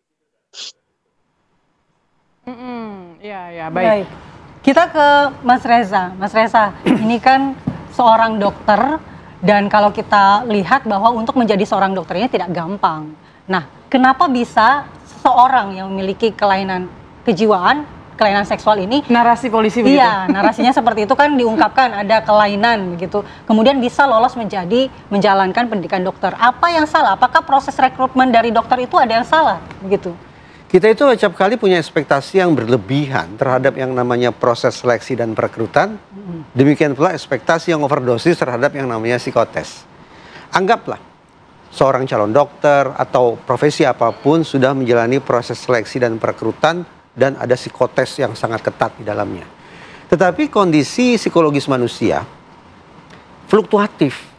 Ya, baik. Kita ke Mas Reza. Mas Reza, ini kan seorang dokter, dan kalau kita lihat bahwa untuk menjadi seorang dokter ini tidak gampang. Nah, kenapa bisa seseorang yang memiliki kelainan kejiwaan, kelainan seksual ini, narasi polisi begitu? Iya, narasinya seperti itu kan diungkapkan ada kelainan begitu. Kemudian bisa lolos menjalankan pendidikan dokter. Apa yang salah? Apakah proses rekrutmen dari dokter itu ada yang salah begitu? Kita itu acap kali punya ekspektasi yang berlebihan terhadap yang namanya proses seleksi dan perekrutan. Demikian pula ekspektasi yang overdosis terhadap yang namanya psikotes. Anggaplah seorang calon dokter atau profesi apapun sudah menjalani proses seleksi dan perekrutan dan ada psikotes yang sangat ketat di dalamnya. Tetapi kondisi psikologis manusia fluktuatif,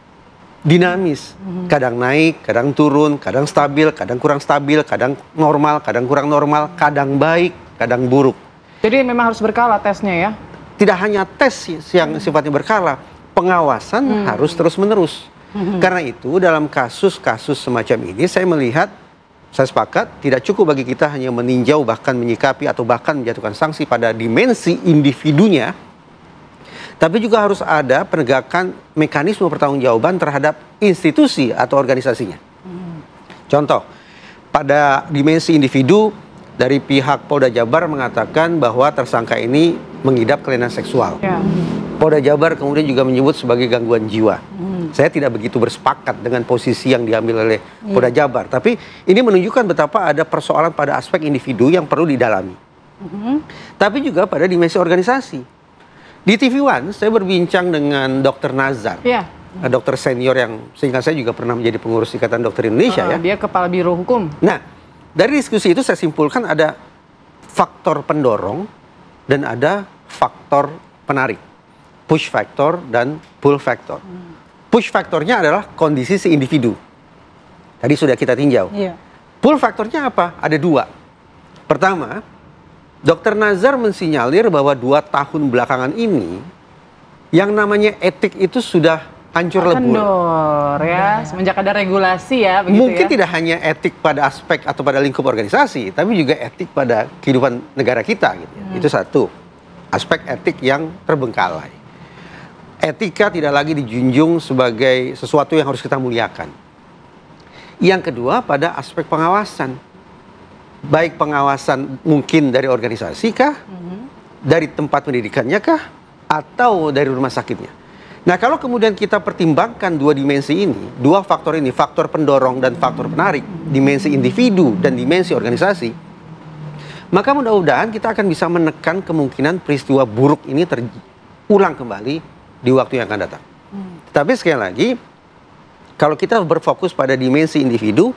dinamis, kadang naik, kadang turun, kadang stabil, kadang kurang stabil, kadang normal, kadang kurang normal, kadang baik, kadang buruk. Jadi memang harus berkala tesnya ya? Tidak hanya tes yang sifatnya berkala, pengawasan harus terus-menerus. Karena itu dalam kasus-kasus semacam ini saya melihat, saya sepakat tidak cukup bagi kita hanya meninjau bahkan menyikapi atau bahkan menjatuhkan sanksi pada dimensi individunya, tapi juga harus ada penegakan mekanisme pertanggungjawaban terhadap institusi atau organisasinya. Contoh, pada dimensi individu dari pihak Polda Jabar mengatakan bahwa tersangka ini mengidap kelainan seksual. Polda Jabar kemudian juga menyebut sebagai gangguan jiwa. Saya tidak begitu bersepakat dengan posisi yang diambil oleh Polda Jabar, tapi ini menunjukkan betapa ada persoalan pada aspek individu yang perlu didalami. Tapi juga pada dimensi organisasi. Di TV One saya berbincang dengan Dr. Nazar, dokter senior yang seingat saya juga pernah menjadi pengurus Ikatan Dokter Indonesia. Dia Kepala Biro Hukum. Nah, dari diskusi itu saya simpulkan ada faktor pendorong dan ada faktor penarik, push factor dan pull factor. Push faktornya adalah kondisi si individu. Tadi sudah kita tinjau. Pull faktornya apa? Ada dua. Pertama, Dr. Nazar mensinyalir bahwa 2 tahun belakangan ini yang namanya etik itu sudah hancur lebur. Kendor ya, semenjak ada regulasi ya. Mungkin tidak hanya etik pada aspek atau pada lingkup organisasi, tapi juga etik pada kehidupan negara kita. Gitu ya. Itu satu, aspek etik yang terbengkalai. Etika tidak lagi dijunjung sebagai sesuatu yang harus kita muliakan. Yang kedua pada aspek pengawasan. Baik pengawasan mungkin dari organisasi kah, dari tempat pendidikannya kah, atau dari rumah sakitnya. Nah kalau kemudian kita pertimbangkan dua dimensi ini, dua faktor ini, faktor pendorong dan faktor penarik, dimensi individu dan dimensi organisasi, maka mudah-mudahan kita akan bisa menekan kemungkinan peristiwa buruk ini terulang kembali di waktu yang akan datang. Tapi sekali lagi, kalau kita berfokus pada dimensi individu,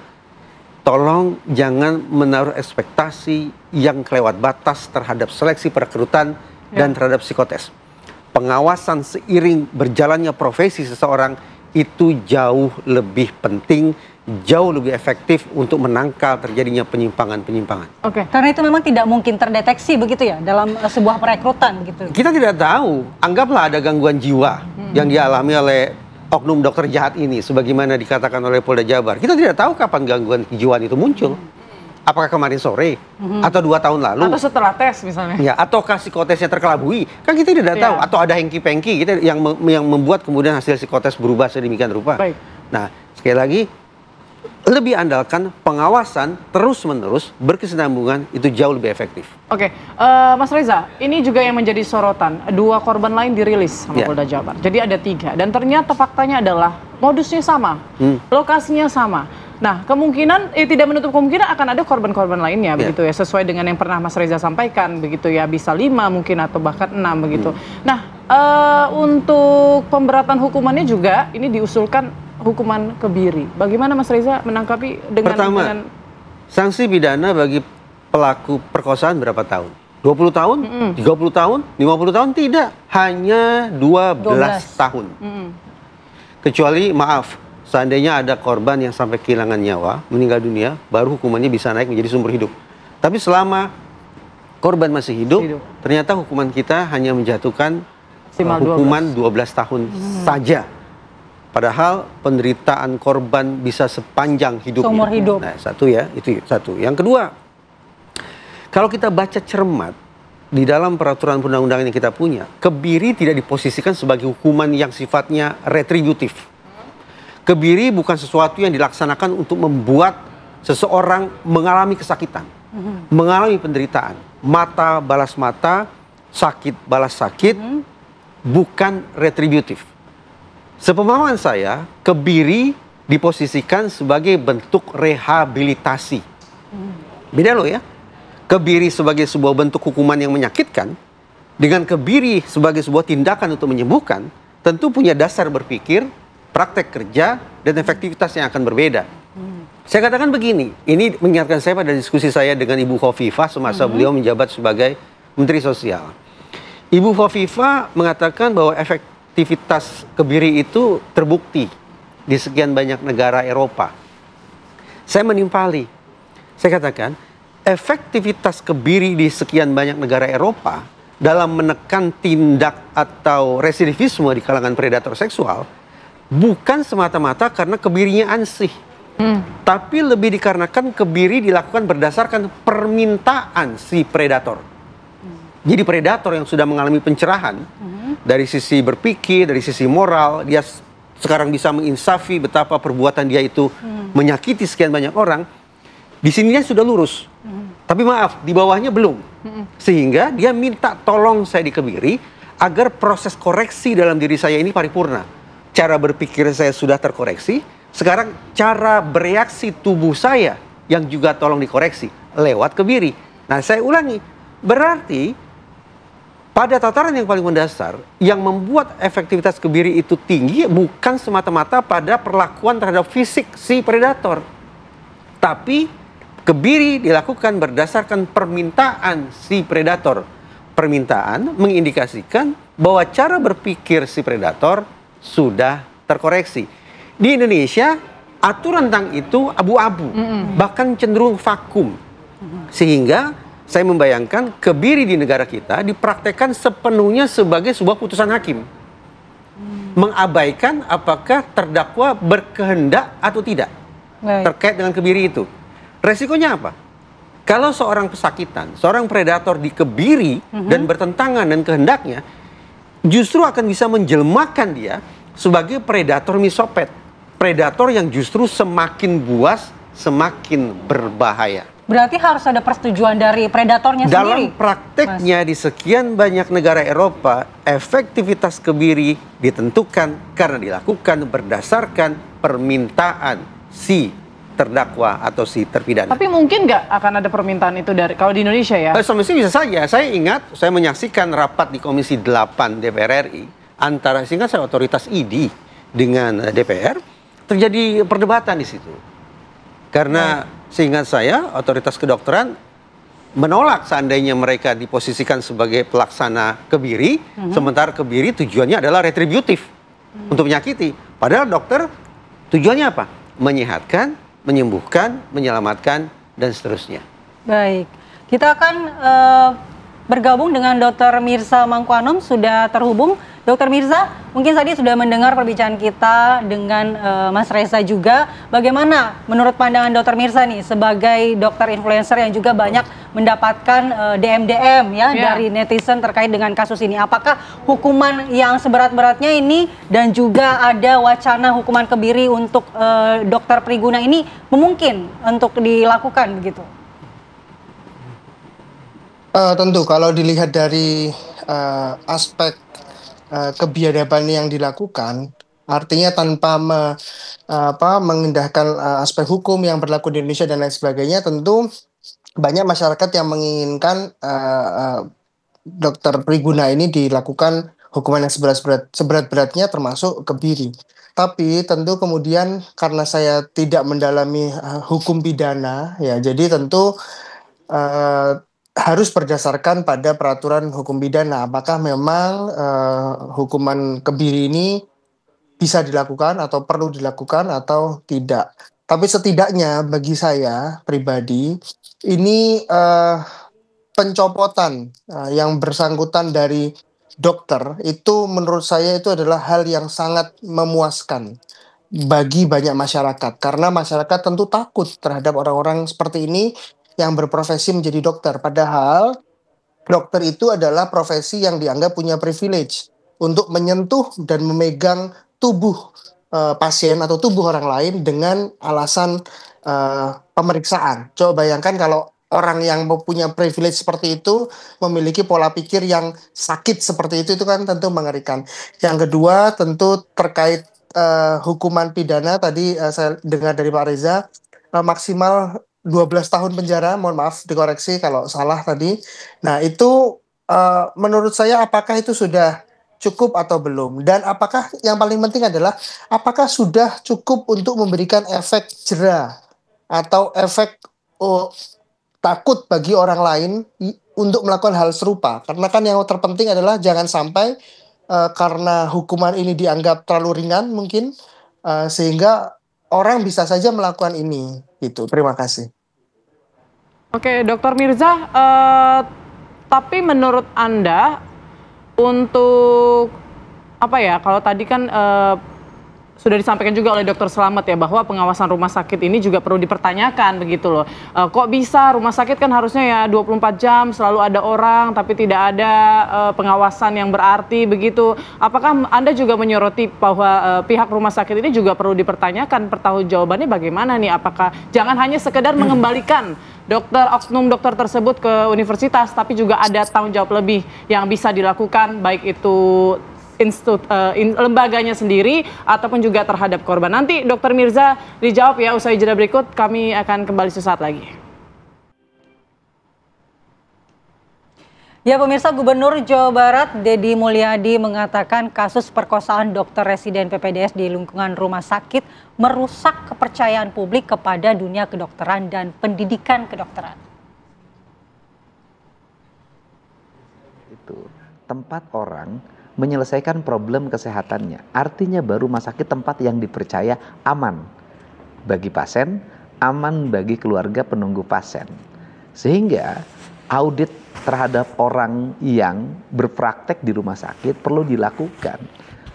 tolong jangan menaruh ekspektasi yang kelewat batas terhadap seleksi perekrutan dan terhadap psikotes. Pengawasan seiring berjalannya profesi seseorang itu jauh lebih penting, jauh lebih efektif untuk menangkal terjadinya penyimpangan-penyimpangan. Karena itu memang tidak mungkin terdeteksi begitu ya dalam sebuah perekrutan gitu. Kita tidak tahu, anggaplah ada gangguan jiwa yang dialami oleh oknum dokter jahat ini, sebagaimana dikatakan oleh Polda Jabar. Kita tidak tahu kapan gangguan kejiwaan itu muncul. Apakah kemarin sore atau 2 tahun lalu? Atau setelah tes misalnya? Ya, ataukah psikotesnya terkelabui? Kan kita tidak tahu. Atau ada hengki-pengki kita yang membuat kemudian hasil psikotes berubah sedemikian rupa. Nah, sekali lagi, lebih andalkan pengawasan terus-menerus berkesinambungan itu jauh lebih efektif. Mas Reza, ini juga yang menjadi sorotan. 2 korban lain dirilis sama Polda Jabar. Jadi ada 3 dan ternyata faktanya adalah modusnya sama, lokasinya sama. Nah, kemungkinan tidak menutup kemungkinan akan ada korban-korban lainnya begitu ya, sesuai dengan yang pernah Mas Reza sampaikan begitu ya, bisa 5 mungkin atau bahkan 6 begitu. Nah, untuk pemberatan hukumannya juga ini diusulkan hukuman kebiri. Bagaimana Mas Reza menangkapi dengan Pertama, sanksi pidana bagi pelaku perkosaan berapa tahun? 20 tahun? 30 tahun? 50 tahun? Tidak, hanya 12 tahun. Kecuali maaf, seandainya ada korban yang sampai kehilangan nyawa, meninggal dunia, baru hukumannya bisa naik menjadi seumur hidup. Tapi selama korban masih hidup, ternyata hukuman kita hanya menjatuhkan hukuman 12 tahun saja. Padahal penderitaan korban bisa sepanjang hidupnya. Seumur hidup. Nah, satu ya, itu satu. Yang kedua, kalau kita baca cermat di dalam peraturan perundang-undangan yang kita punya, kebiri tidak diposisikan sebagai hukuman yang sifatnya retributif. Kebiri bukan sesuatu yang dilaksanakan untuk membuat seseorang mengalami kesakitan, mengalami penderitaan. Mata balas mata, sakit balas sakit, bukan retributif. Sepemahaman saya, kebiri diposisikan sebagai bentuk rehabilitasi. Beda loh ya. Kebiri sebagai sebuah bentuk hukuman yang menyakitkan, dengan kebiri sebagai sebuah tindakan untuk menyembuhkan, tentu punya dasar berpikir, praktek kerja, dan efektivitas yang akan berbeda. Saya katakan begini, ini mengingatkan saya pada diskusi saya dengan Ibu Khofifah semasa beliau menjabat sebagai Menteri Sosial. Ibu Khofifah mengatakan bahwa efektivitas kebiri itu terbukti di sekian banyak negara Eropa. Saya menimpali, saya katakan efektivitas kebiri di sekian banyak negara Eropa dalam menekan tindak atau residivisme di kalangan predator seksual bukan semata-mata karena kebirinya ansih, tapi lebih dikarenakan kebiri dilakukan berdasarkan permintaan si predator. Jadi predator yang sudah mengalami pencerahan dari sisi berpikir, dari sisi moral, dia sekarang bisa menginsafi betapa perbuatan dia itu menyakiti sekian banyak orang. Di sini dia sudah lurus. Tapi maaf, di bawahnya belum. Sehingga dia minta tolong saya dikebiri agar proses koreksi dalam diri saya ini paripurna. Cara berpikir saya sudah terkoreksi, sekarang cara bereaksi tubuh saya yang juga tolong dikoreksi lewat kebiri. Nah, saya ulangi, berarti pada tataran yang paling mendasar, yang membuat efektivitas kebiri itu tinggi bukan semata-mata pada perlakuan terhadap fisik si predator, tapi kebiri dilakukan berdasarkan permintaan si predator. Permintaan mengindikasikan bahwa cara berpikir si predator sudah terkoreksi. Di Indonesia, aturan tentang itu abu-abu, bahkan cenderung vakum. Sehingga saya membayangkan kebiri di negara kita dipraktekkan sepenuhnya sebagai sebuah putusan hakim. Mengabaikan apakah terdakwa berkehendak atau tidak terkait dengan kebiri itu. Resikonya apa? Kalau seorang pesakitan, seorang predator dikebiri dan bertentangan dengan kehendaknya, justru akan bisa menjelmakan dia sebagai predator misopet. Predator yang justru semakin buas, semakin berbahaya. Berarti harus ada persetujuan dari predatornya sendiri? Dalam prakteknya di sekian banyak negara Eropa, efektivitas kebiri ditentukan karena dilakukan berdasarkan permintaan si terdakwa atau si terpidana. Tapi mungkin nggak akan ada permintaan itu dari kalau di Indonesia ya? Semestinya bisa saja. Saya ingat, saya menyaksikan rapat di Komisi 8 DPR RI antara sehingga saya otoritas ID dengan DPR, terjadi perdebatan di situ. Karena seingat saya otoritas kedokteran menolak seandainya mereka diposisikan sebagai pelaksana kebiri, sementara kebiri tujuannya adalah retributif untuk menyakiti. Padahal dokter tujuannya apa? Menyehatkan, menyembuhkan, menyelamatkan, dan seterusnya. Baik, kita akan bergabung dengan Dr. Mirza Mangkuanom, sudah terhubung. Dr. Mirza, mungkin tadi sudah mendengar perbincangan kita dengan Mas Reza juga. Bagaimana menurut pandangan Dr. Mirza nih sebagai dokter influencer yang juga banyak mendapatkan DM-DM ya dari netizen terkait dengan kasus ini? Apakah hukuman yang seberat-beratnya ini dan juga ada wacana hukuman kebiri untuk dokter Priguna ini memungkin untuk dilakukan begitu? Tentu kalau dilihat dari aspek kebiadaban yang dilakukan, artinya tanpa mengindahkan aspek hukum yang berlaku di Indonesia dan lain sebagainya, tentu banyak masyarakat yang menginginkan dokter Priguna ini dilakukan hukuman yang seberat-beratnya termasuk kebiri. Tapi tentu kemudian karena saya tidak mendalami hukum pidana, ya jadi tentu harus berdasarkan pada peraturan hukum pidana. Apakah memang hukuman kebiri ini bisa dilakukan atau perlu dilakukan atau tidak. Tapi setidaknya bagi saya pribadi, ini pencopotan yang bersangkutan dari dokter itu menurut saya itu adalah hal yang sangat memuaskan bagi banyak masyarakat. Karena masyarakat tentu takut terhadap orang-orang seperti ini yang berprofesi menjadi dokter. Padahal dokter itu adalah profesi yang dianggap punya privilege untuk menyentuh dan memegang tubuh pasien atau tubuh orang lain dengan alasan pemeriksaan. Coba bayangkan kalau orang yang punya privilege seperti itu memiliki pola pikir yang sakit seperti itu kan tentu mengerikan. Yang kedua tentu terkait hukuman pidana tadi saya dengar dari Pak Reza maksimal 12 tahun penjara, mohon maaf dikoreksi kalau salah tadi. Nah itu menurut saya apakah itu sudah cukup atau belum? Dan apakah yang paling penting adalah apakah sudah cukup untuk memberikan efek jera atau efek takut bagi orang lain untuk melakukan hal serupa? Karena kan yang terpenting adalah jangan sampai karena hukuman ini dianggap terlalu ringan mungkin sehingga orang bisa saja melakukan ini. Gitu. Terima kasih. Oke, Dr. Mirza, tapi menurut Anda untuk apa ya? Kalau tadi kan sudah disampaikan juga oleh Dokter Slamet ya bahwa pengawasan rumah sakit ini juga perlu dipertanyakan begitu loh. Kok bisa rumah sakit kan harusnya ya 24 jam selalu ada orang tapi tidak ada pengawasan yang berarti begitu. Apakah Anda juga menyoroti bahwa pihak rumah sakit ini juga perlu dipertanyakan pertanggungjawabannya bagaimana nih? Apakah jangan hanya sekedar mengembalikan oknum dokter tersebut ke universitas, tapi juga ada tanggung jawab lebih yang bisa dilakukan baik itu lembaganya sendiri ataupun juga terhadap korban. Nanti Dokter Mirza dijawab ya usai jeda berikut, kami akan kembali sesaat lagi. Ya pemirsa, Gubernur Jawa Barat Deddy Mulyadi mengatakan kasus perkosaan dokter residen PPDS di lingkungan rumah sakit merusak kepercayaan publik kepada dunia kedokteran dan pendidikan kedokteran. Itu tempat orang menyelesaikan problem kesehatannya. Artinya baru rumah sakit tempat yang dipercaya aman bagi pasien, aman bagi keluarga penunggu pasien. Sehingga audit terhadap orang yang berpraktek di rumah sakit perlu dilakukan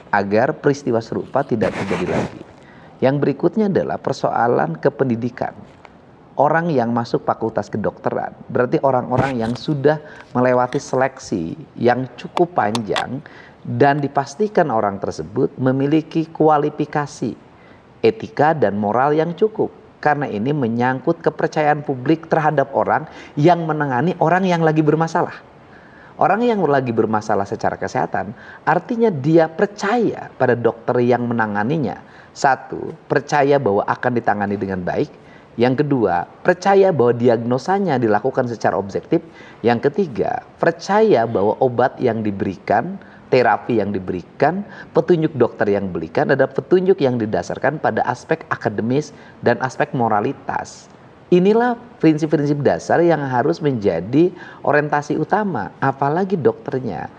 agar peristiwa serupa tidak terjadi lagi. Yang berikutnya adalah persoalan kependidikan. Orang yang masuk fakultas kedokteran berarti orang-orang yang sudah melewati seleksi yang cukup panjang dan dipastikan orang tersebut memiliki kualifikasi etika dan moral yang cukup. Karena ini menyangkut kepercayaan publik terhadap orang yang menangani orang yang lagi bermasalah. Orang yang lagi bermasalah secara kesehatan artinya dia percaya pada dokter yang menanganinya. Satu, percaya bahwa akan ditangani dengan baik. Yang kedua, percaya bahwa diagnosanya dilakukan secara objektif. Yang ketiga, percaya bahwa obat yang diberikan, terapi yang diberikan, petunjuk dokter yang diberikan adalah petunjuk yang didasarkan pada aspek akademis dan aspek moralitas. Inilah prinsip-prinsip dasar yang harus menjadi orientasi utama, apalagi dokternya.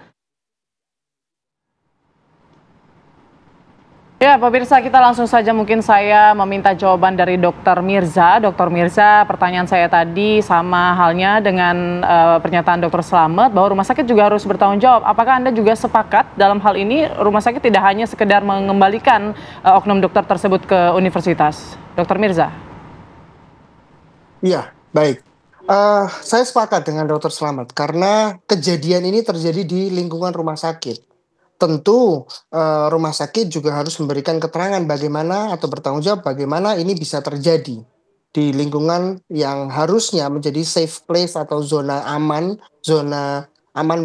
Ya, pemirsa, kita langsung saja mungkin saya meminta jawaban dari Dokter Mirza. Dokter Mirza, pertanyaan saya tadi sama halnya dengan pernyataan Dokter Slamet bahwa rumah sakit juga harus bertanggung jawab. Apakah Anda juga sepakat dalam hal ini rumah sakit tidak hanya sekedar mengembalikan oknum dokter tersebut ke universitas? Dokter Mirza. Iya, baik. Saya sepakat dengan Dokter Slamet karena kejadian ini terjadi di lingkungan rumah sakit. Tentu rumah sakit juga harus memberikan keterangan bagaimana atau bertanggung jawab bagaimana ini bisa terjadi di lingkungan yang harusnya menjadi safe place atau zona aman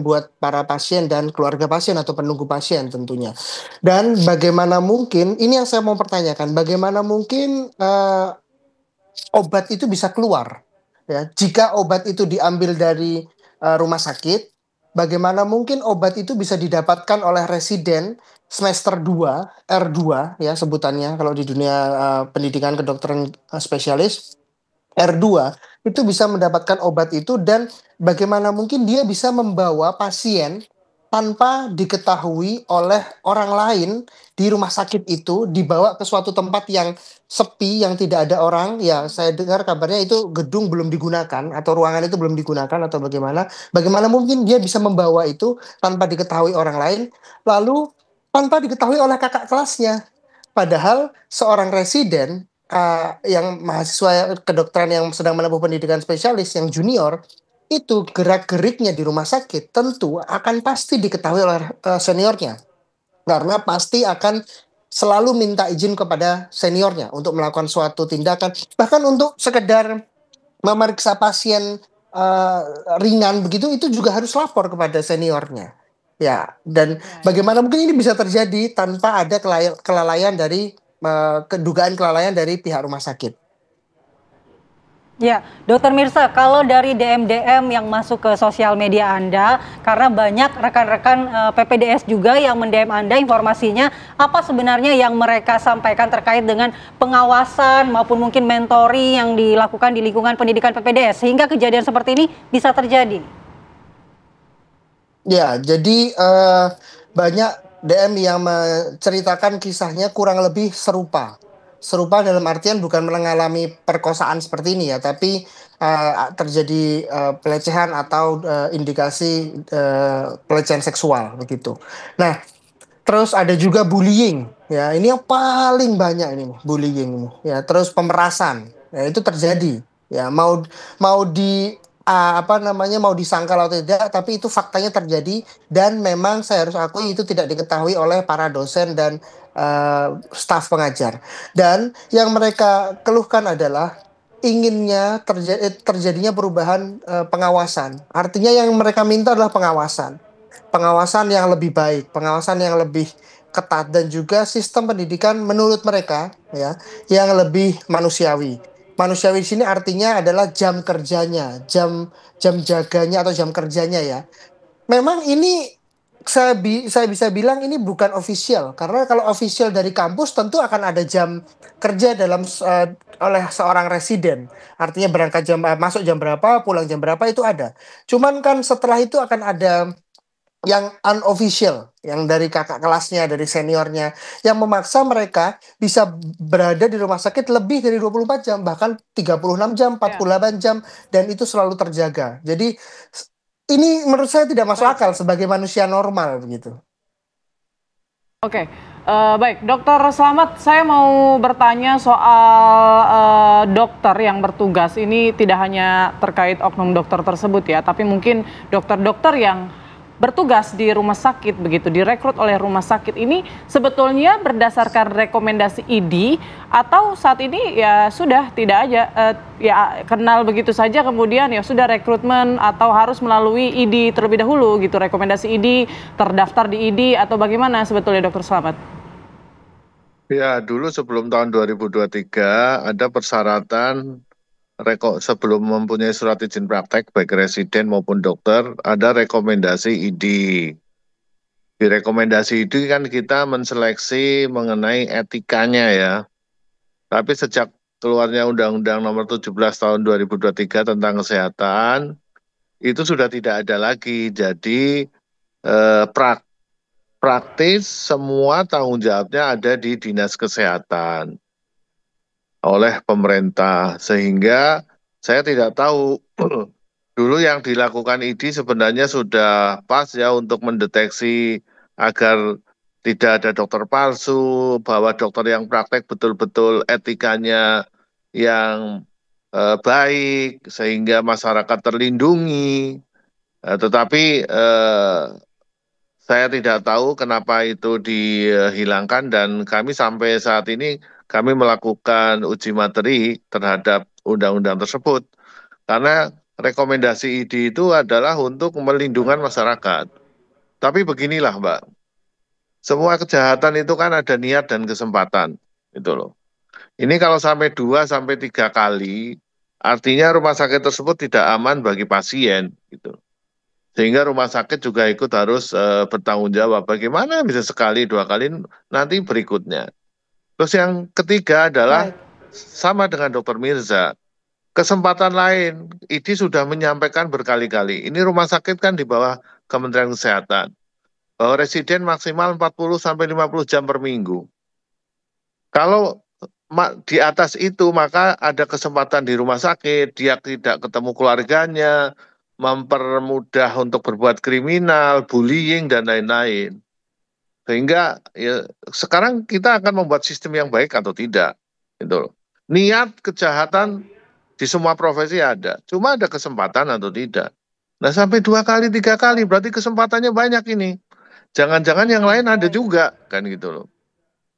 buat para pasien dan keluarga pasien atau penunggu pasien tentunya. Dan bagaimana mungkin, ini yang saya mau pertanyakan, bagaimana mungkin obat itu bisa keluar? Ya, jika obat itu diambil dari rumah sakit, bagaimana mungkin obat itu bisa didapatkan oleh residen semester 2, R2 ya sebutannya kalau di dunia pendidikan kedokteran spesialis, R2 itu bisa mendapatkan obat itu dan bagaimana mungkin dia bisa membawa pasien tanpa diketahui oleh orang lain di rumah sakit itu dibawa ke suatu tempat yang sepi, yang tidak ada orang. Ya, saya dengar kabarnya itu gedung belum digunakan atau ruangan itu belum digunakan atau bagaimana. Bagaimana mungkin dia bisa membawa itu tanpa diketahui orang lain, lalu tanpa diketahui oleh kakak kelasnya. Padahal seorang residen yang mahasiswa kedokteran yang sedang menempuh pendidikan spesialis yang junior itu gerak-geriknya di rumah sakit tentu akan pasti diketahui oleh seniornya. Karena pasti akan selalu minta izin kepada seniornya untuk melakukan suatu tindakan. Bahkan untuk sekedar memeriksa pasien ringan begitu, itu juga harus lapor kepada seniornya. Ya, dan bagaimana mungkin ini bisa terjadi tanpa ada kelalaian dari kedugaan kelalaian dari pihak rumah sakit. Ya, Dokter Mirza, kalau dari DM-DM yang masuk ke sosial media Anda, karena banyak rekan-rekan PPDS juga yang mend-DM Anda informasinya, apa sebenarnya yang mereka sampaikan terkait dengan pengawasan maupun mungkin mentoring yang dilakukan di lingkungan pendidikan PPDS, sehingga kejadian seperti ini bisa terjadi? Ya, jadi banyak DM yang menceritakan kisahnya kurang lebih serupa. Serupa dalam artian bukan mengalami perkosaan seperti ini ya, tapi terjadi pelecehan atau indikasi pelecehan seksual begitu. Nah, Terus ada juga bullying, ya ini yang paling banyak ini bullying ini, ya terus pemerasan, ya itu terjadi, ya mau di mau disangkal atau tidak, tapi itu faktanya terjadi dan memang saya harus akui itu tidak diketahui oleh para dosen dan staf pengajar. Dan yang mereka keluhkan adalah inginnya terjadinya perubahan pengawasan. Artinya yang mereka minta adalah pengawasan yang lebih baik, pengawasan yang lebih ketat dan juga sistem pendidikan menurut mereka ya yang lebih manusiawi. Manusiawi di sini artinya adalah jam kerjanya, jam jaganya atau jam kerjanya ya. Memang ini saya bisa bilang ini bukan official karena kalau official dari kampus tentu akan ada jam kerja oleh seorang residen. Artinya berangkat masuk jam berapa, pulang jam berapa itu ada. Cuman kan setelah itu akan ada yang unofficial, yang dari kakak kelasnya, dari seniornya, yang memaksa mereka bisa berada di rumah sakit lebih dari 24 jam, bahkan 36 jam, 48 jam, dan itu selalu terjaga. Jadi ini menurut saya tidak masuk akal sebagai manusia normal begitu. Oke, baik, Dokter Slamet, saya mau bertanya soal dokter yang bertugas. Ini tidak hanya terkait oknum dokter tersebut ya, tapi mungkin dokter-dokter yang bertugas di rumah sakit begitu, direkrut oleh rumah sakit ini sebetulnya berdasarkan rekomendasi ID atau saat ini ya sudah tidak aja ya kenal begitu saja kemudian ya sudah rekrutmen atau harus melalui ID terlebih dahulu gitu, rekomendasi ID, terdaftar di ID atau bagaimana sebetulnya Dokter Slamet? Ya, dulu sebelum tahun 2023 ada persyaratan sebelum mempunyai surat izin praktek baik residen maupun dokter ada rekomendasi ID. Di rekomendasi ID kan kita menseleksi mengenai etikanya ya. Tapi sejak keluarnya Undang-Undang Nomor 17 Tahun 2023 tentang kesehatan itu sudah tidak ada lagi. Jadi praktis semua tanggung jawabnya ada di Dinas Kesehatan oleh pemerintah, sehingga saya tidak tahu dulu yang dilakukan ID sebenarnya sudah pas ya untuk mendeteksi agar tidak ada dokter palsu, bahwa dokter yang praktek betul-betul etikanya yang baik sehingga masyarakat terlindungi. Tetapi saya tidak tahu kenapa itu dihilangkan dan kami sampai saat ini kami melakukan uji materi terhadap undang-undang tersebut. Karena rekomendasi ID itu adalah untuk melindungi masyarakat. Tapi beginilah Mbak, semua kejahatan itu kan ada niat dan kesempatan. Gitu loh. Ini kalau sampai 2-3 kali, artinya rumah sakit tersebut tidak aman bagi pasien. Gitu. Sehingga rumah sakit juga ikut harus bertanggung jawab. Bagaimana bisa sekali, 2 kali, nanti berikutnya. Terus yang ketiga adalah sama dengan Dr. Mirza, kesempatan lain, ID sudah menyampaikan berkali-kali, ini rumah sakit kan di bawah Kementerian Kesehatan, bahwa residen maksimal 40-50 jam per minggu. Kalau di atas itu maka ada kesempatan di rumah sakit, dia tidak ketemu keluarganya, mempermudah untuk berbuat kriminal, bullying, dan lain-lain. Sehingga ya, sekarang kita akan membuat sistem yang baik atau tidak. Gitu. Niat kejahatan di semua profesi ada, cuma ada kesempatan atau tidak. Nah sampai 2 kali, 3 kali, berarti kesempatannya banyak ini. Jangan-jangan yang lain ada juga, kan gitu loh.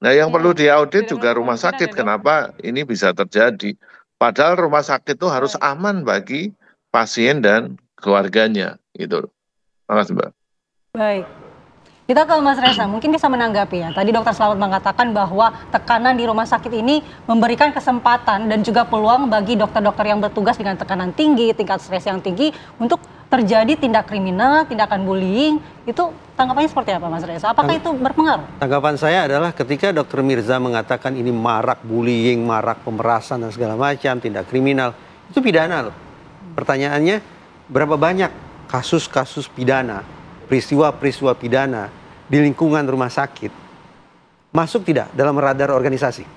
Nah yang perlu diaudit juga rumah sakit, kenapa ini bisa terjadi. Padahal rumah sakit itu harus aman bagi pasien dan keluarganya, gitu loh. Makasih Mbak. Baik. Kita ke Mas Reza, mungkin bisa menanggapi ya. Tadi Dokter Slamet mengatakan bahwa tekanan di rumah sakit ini memberikan kesempatan dan juga peluang bagi dokter-dokter yang bertugas dengan tekanan tinggi, tingkat stres yang tinggi untuk terjadi tindak kriminal, tindakan bullying. Itu tanggapannya seperti apa Mas Reza? Apakah itu berpengaruh? Tanggapan saya adalah ketika Dokter Mirza mengatakan ini marak bullying, marak pemerasan dan segala macam, tindak kriminal, itu pidana loh. Pertanyaannya, berapa banyak kasus-kasus pidana, peristiwa-peristiwa pidana di lingkungan rumah sakit masuk tidak dalam radar organisasi?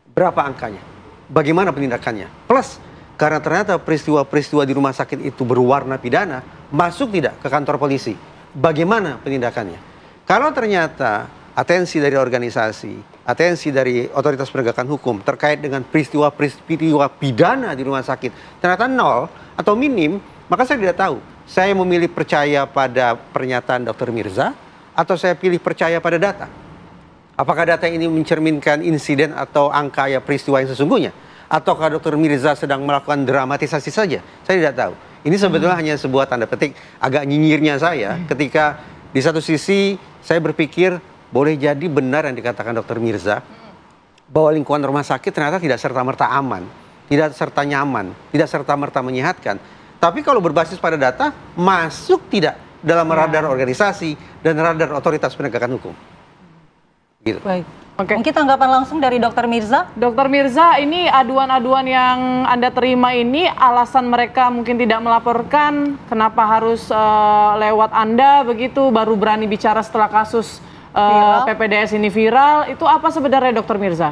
Berapa angkanya? Bagaimana penindakannya? Plus, karena ternyata peristiwa-peristiwa di rumah sakit itu berwarna pidana, masuk tidak ke kantor polisi? Bagaimana penindakannya? Kalau ternyata atensi dari organisasi, atensi dari otoritas penegakan hukum terkait dengan peristiwa pidana di rumah sakit ternyata nol atau minim, maka saya tidak tahu. Saya memilih percaya pada pernyataan Dr. Mirza atau saya pilih percaya pada data. Apakah data ini mencerminkan insiden atau angka ya peristiwa yang sesungguhnya? Ataukah Dr. Mirza sedang melakukan dramatisasi saja? Saya tidak tahu. Ini sebetulnya hanya sebuah tanda petik agak nyinyirnya saya ketika di satu sisi saya berpikir boleh jadi benar yang dikatakan Dr. Mirza bahwa lingkungan rumah sakit ternyata tidak serta-merta aman, tidak serta nyaman, tidak serta-merta menyehatkan. Tapi kalau berbasis pada data, masuk tidak dalam radar organisasi dan radar otoritas penegakan hukum. Gitu. Baik. Mungkin tanggapan langsung dari Dr. Mirza? Dr. Mirza, ini aduan-aduan yang Anda terima ini alasan mereka mungkin tidak melaporkan, kenapa harus lewat Anda begitu, baru berani bicara setelah kasus PPDS ini viral, itu apa sebenarnya Dr. Mirza?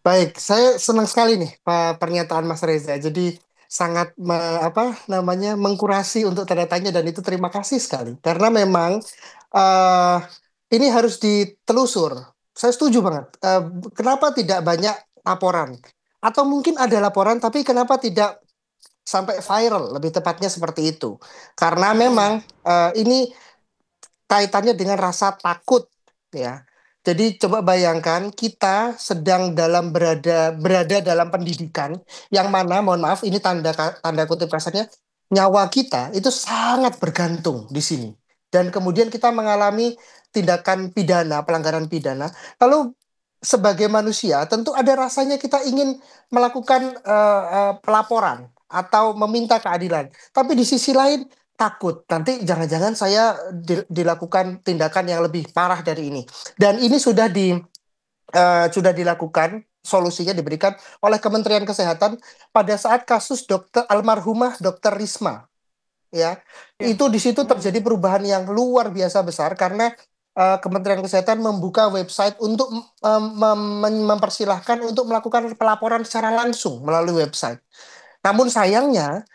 Baik, saya senang sekali nih pernyataan Mas Reza. Jadi sangat mengkurasi untuk tanda tanya dan itu terima kasih sekali. Karena memang ini harus ditelusur. Saya setuju banget. Kenapa tidak banyak laporan? Atau mungkin ada laporan tapi kenapa tidak sampai viral? Lebih tepatnya seperti itu. Karena memang ini kaitannya dengan rasa takut, ya. Jadi coba bayangkan kita sedang berada dalam pendidikan yang mana, mohon maaf, ini tanda kutip kasarnya, nyawa kita itu sangat bergantung di sini. Dan kemudian kita mengalami tindakan pidana, pelanggaran pidana. Lalu sebagai manusia tentu ada rasanya kita ingin melakukan pelaporan atau meminta keadilan. Tapi di sisi lain takut nanti jangan-jangan saya dilakukan tindakan yang lebih parah dari ini. Dan ini sudah dilakukan, solusinya diberikan oleh Kementerian Kesehatan pada saat kasus almarhumah Dr. Risma. Ya, itu di situ terjadi perubahan yang luar biasa besar karena Kementerian Kesehatan membuka website untuk mempersilahkan untuk melakukan pelaporan secara langsung melalui website. Namun sayangnya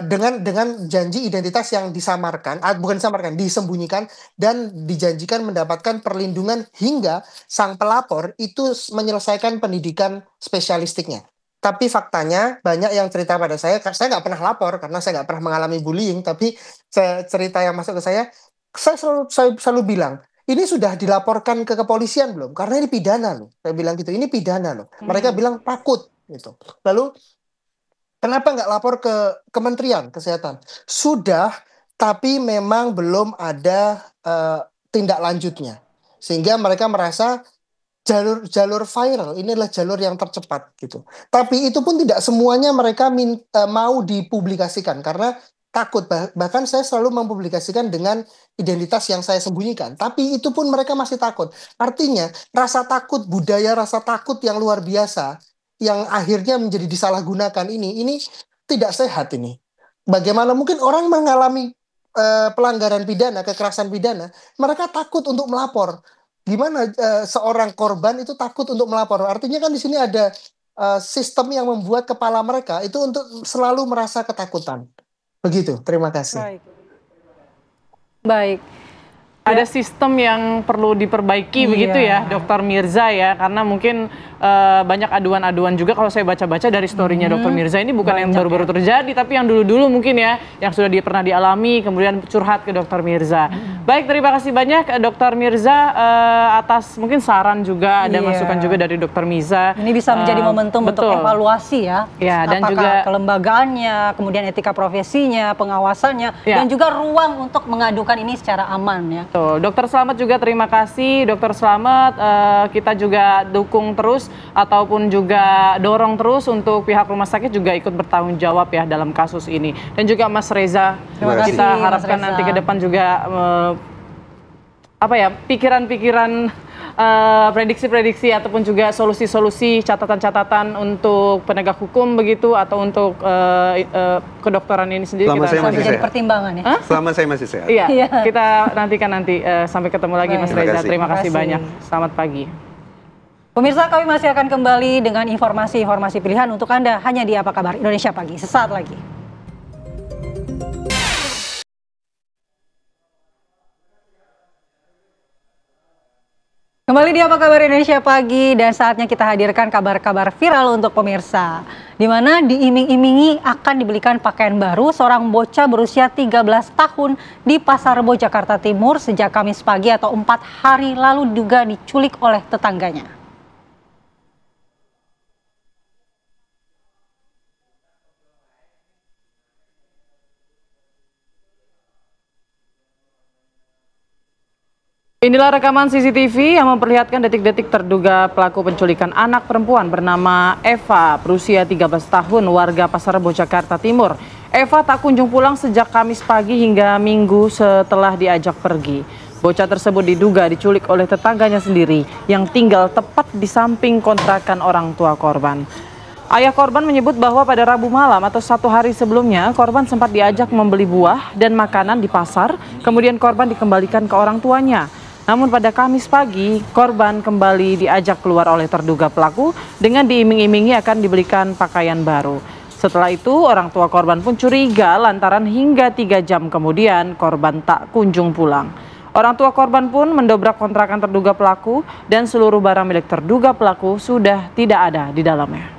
dengan janji identitas yang disembunyikan dan dijanjikan mendapatkan perlindungan hingga sang pelapor itu menyelesaikan pendidikan spesialistiknya. Tapi faktanya banyak yang cerita pada saya nggak pernah lapor karena saya nggak pernah mengalami bullying, tapi cerita yang masuk ke saya selalu bilang, ini sudah dilaporkan ke kepolisian belum? Karena ini pidana loh. Saya bilang gitu, ini pidana loh. Mereka bilang takut gitu. Lalu kenapa nggak lapor ke Kementerian Kesehatan? Sudah, tapi memang belum ada tindak lanjutnya. Sehingga mereka merasa jalur viral ini adalah jalur yang tercepat gitu. Tapi itu pun tidak semuanya mereka mau dipublikasikan karena takut. Bahkan saya selalu mempublikasikan dengan identitas yang saya sembunyikan. Tapi itu pun mereka masih takut. Artinya rasa takut, budaya rasa takut yang luar biasa yang akhirnya menjadi disalahgunakan ini tidak sehat ini. Bagaimana mungkin orang mengalami pelanggaran pidana, kekerasan pidana, mereka takut untuk melapor. Gimana seorang korban itu takut untuk melapor? Artinya kan di sini ada sistem yang membuat kepala mereka itu untuk selalu merasa ketakutan. Begitu, terima kasih. Baik. Ada sistem yang perlu diperbaiki begitu ya, Dr. Mirza ya, karena mungkin banyak aduan-aduan juga kalau saya baca-baca dari story-nya Dr. Mirza ini bukan yang baru-baru terjadi, tapi yang dulu-dulu mungkin ya, yang sudah pernah dialami, kemudian curhat ke Dr. Mirza. Baik, terima kasih banyak Dr. Mirza atas mungkin saran juga, ada masukan juga dari Dr. Mirza. Ini bisa menjadi momentum untuk evaluasi ya. Dan apakah juga kelembagaannya, kemudian etika profesinya, pengawasannya, dan juga ruang untuk mengadukan ini secara aman ya. Dokter Slamet juga terima kasih. Dokter Slamet, kita juga dukung terus ataupun juga dorong terus untuk pihak rumah sakit juga ikut bertanggung jawab ya dalam kasus ini. Dan juga Mas Reza, kita harapkan nanti ke depan juga pikiran-pikiran, prediksi-prediksi ataupun juga solusi-solusi, catatan-catatan untuk penegak hukum begitu atau untuk kedokteran ini sendiri selama kita menjadi pertimbangan ya. Selama saya masih sehat. Iya, kita nantikan sampai ketemu lagi Mas Reza. Terima kasih banyak. Selamat pagi. Pemirsa, kami masih akan kembali dengan informasi-informasi pilihan untuk Anda hanya di Apa Kabar Indonesia Pagi. Sesaat lagi. Kembali di Apa Kabar Indonesia Pagi, dan saatnya kita hadirkan kabar-kabar viral untuk pemirsa. Di mana diiming-imingi akan dibelikan pakaian baru seorang bocah berusia 13 tahun di Pasar Rebo, Jakarta Timur sejak Kamis pagi atau 4 hari lalu juga diculik oleh tetangganya. Inilah rekaman CCTV yang memperlihatkan detik-detik terduga pelaku penculikan anak perempuan bernama Eva, berusia 13 tahun, warga Pasar Rebo, Jakarta Timur. Eva tak kunjung pulang sejak Kamis pagi hingga Minggu setelah diajak pergi. Bocah tersebut diduga diculik oleh tetangganya sendiri yang tinggal tepat di samping kontrakan orang tua korban. Ayah korban menyebut bahwa pada Rabu malam atau 1 hari sebelumnya, korban sempat diajak membeli buah dan makanan di pasar, kemudian korban dikembalikan ke orang tuanya. Namun pada Kamis pagi, korban kembali diajak keluar oleh terduga pelaku dengan diiming-imingi akan dibelikan pakaian baru. Setelah itu, orang tua korban pun curiga lantaran hingga 3 jam kemudian korban tak kunjung pulang. Orang tua korban pun mendobrak kontrakan terduga pelaku dan seluruh barang milik terduga pelaku sudah tidak ada di dalamnya.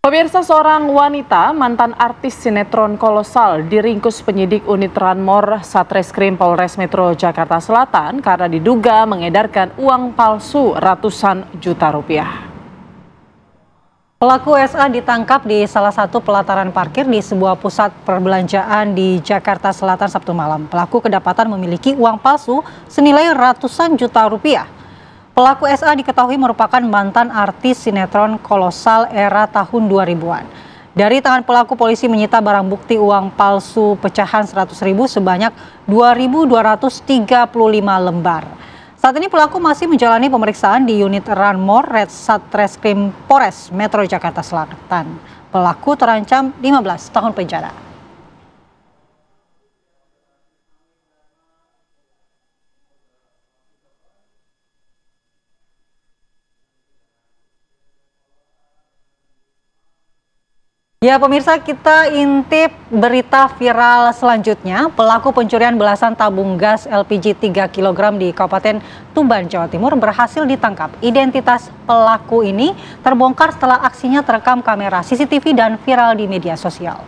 Pemirsa, seorang wanita mantan artis sinetron kolosal diringkus penyidik unit Ranmor Satreskrim Polres Metro Jakarta Selatan karena diduga mengedarkan uang palsu ratusan juta rupiah. Pelaku SA ditangkap di salah satu pelataran parkir di sebuah pusat perbelanjaan di Jakarta Selatan Sabtu malam. Pelaku kedapatan memiliki uang palsu senilai ratusan juta rupiah. Pelaku SA diketahui merupakan mantan artis sinetron kolosal era tahun 2000-an. Dari tangan pelaku, polisi menyita barang bukti uang palsu pecahan 100.000 sebanyak 2.235 lembar. Saat ini pelaku masih menjalani pemeriksaan di unit Ranmor Satreskrim Polres Metro Jakarta Selatan. Pelaku terancam 15 tahun penjara. Ya pemirsa, kita intip berita viral selanjutnya. Pelaku pencurian belasan tabung gas LPG 3 kg di Kabupaten Tuban, Jawa Timur berhasil ditangkap. Identitas pelaku ini terbongkar setelah aksinya terekam kamera CCTV dan viral di media sosial.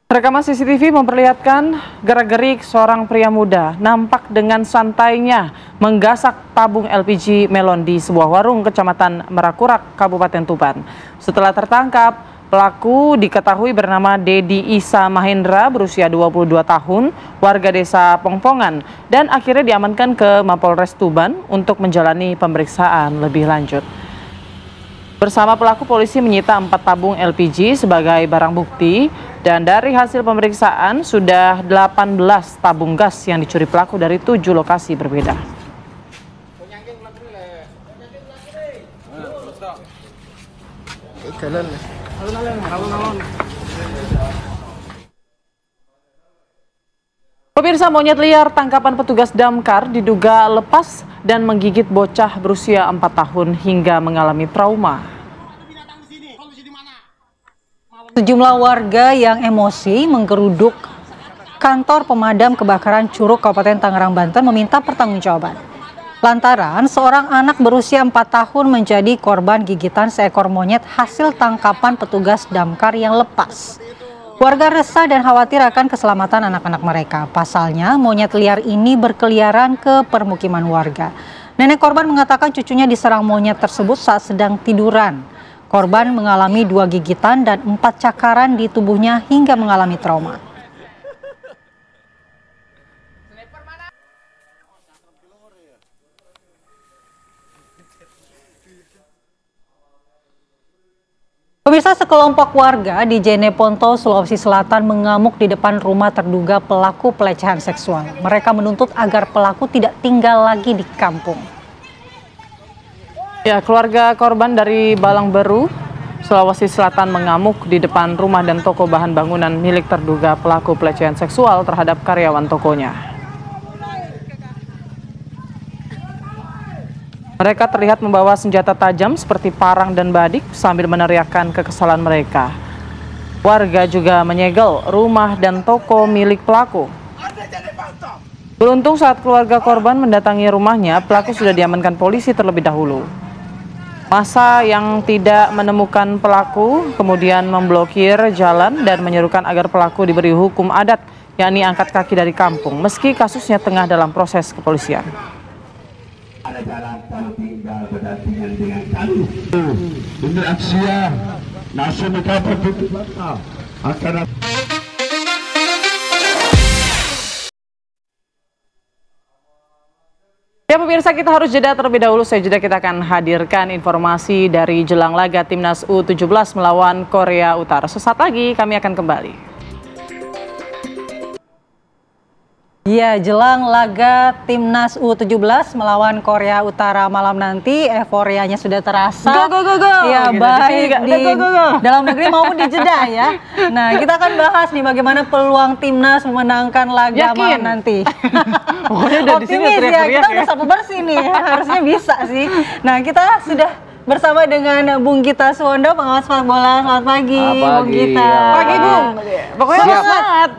Rekaman CCTV memperlihatkan gerak-gerik seorang pria muda nampak dengan santainya menggasak tabung LPG melon di sebuah warung Kecamatan Merakurak, Kabupaten Tuban. Setelah tertangkap, pelaku diketahui bernama Dedi Isa Mahendra, berusia 22 tahun, warga desa Pongpongan, dan akhirnya diamankan ke Mapolres Tuban untuk menjalani pemeriksaan lebih lanjut. Bersama pelaku, polisi menyita 4 tabung LPG sebagai barang bukti, dan dari hasil pemeriksaan sudah 18 tabung gas yang dicuri pelaku dari 7 lokasi berbeda. Pemirsa, monyet liar tangkapan petugas damkar diduga lepas dan menggigit bocah berusia 4 tahun hingga mengalami trauma. Sejumlah warga yang emosi menggeruduk kantor pemadam kebakaran Curug Kabupaten Tangerang, Banten meminta pertanggungjawaban. Lantaran seorang anak berusia 4 tahun menjadi korban gigitan seekor monyet hasil tangkapan petugas damkar yang lepas. Warga resah dan khawatir akan keselamatan anak-anak mereka. Pasalnya, monyet liar ini berkeliaran ke permukiman warga. Nenek korban mengatakan cucunya diserang monyet tersebut saat sedang tiduran. Korban mengalami 2 gigitan dan 4 cakaran di tubuhnya hingga mengalami trauma. Pemirsa, sekelompok warga di Jeneponto, Sulawesi Selatan mengamuk di depan rumah terduga pelaku pelecehan seksual. Mereka menuntut agar pelaku tidak tinggal lagi di kampung. Ya, keluarga korban dari Balangberu, Sulawesi Selatan mengamuk di depan rumah dan toko bahan bangunan milik terduga pelaku pelecehan seksual terhadap karyawan tokonya. Mereka terlihat membawa senjata tajam seperti parang dan badik sambil meneriakkan kekesalan mereka. Warga juga menyegel rumah dan toko milik pelaku. Beruntung saat keluarga korban mendatangi rumahnya, pelaku sudah diamankan polisi terlebih dahulu. Massa yang tidak menemukan pelaku kemudian memblokir jalan dan menyerukan agar pelaku diberi hukum adat, yakni angkat kaki dari kampung, meski kasusnya tengah dalam proses kepolisian. Ada jalan tertinggal berdampingan dengan kami. Ini aksinya nasional akan. Ya pemirsa, kita harus jeda terlebih dahulu. Saya jeda, kita akan hadirkan informasi dari jelang laga Timnas U17 melawan Korea Utara. Sesaat lagi kami akan kembali. Ya, jelang laga Timnas U17 melawan Korea Utara malam nanti, euforianya sudah terasa. Go. Ya, gitu. baik di go. dalam negeri maupun di Jeddah ya. Nah, kita akan bahas nih bagaimana peluang Timnas memenangkan laga malam nanti. Optimis ya, kita udah sapu bersih nih, harusnya bisa sih. Nah, kita sudah bersama dengan Bung Gita Suwondo, pengawas sepak bola. Selamat pagi, Bung Gita. Ya. Pagi, Bung. Pokoknya semangat.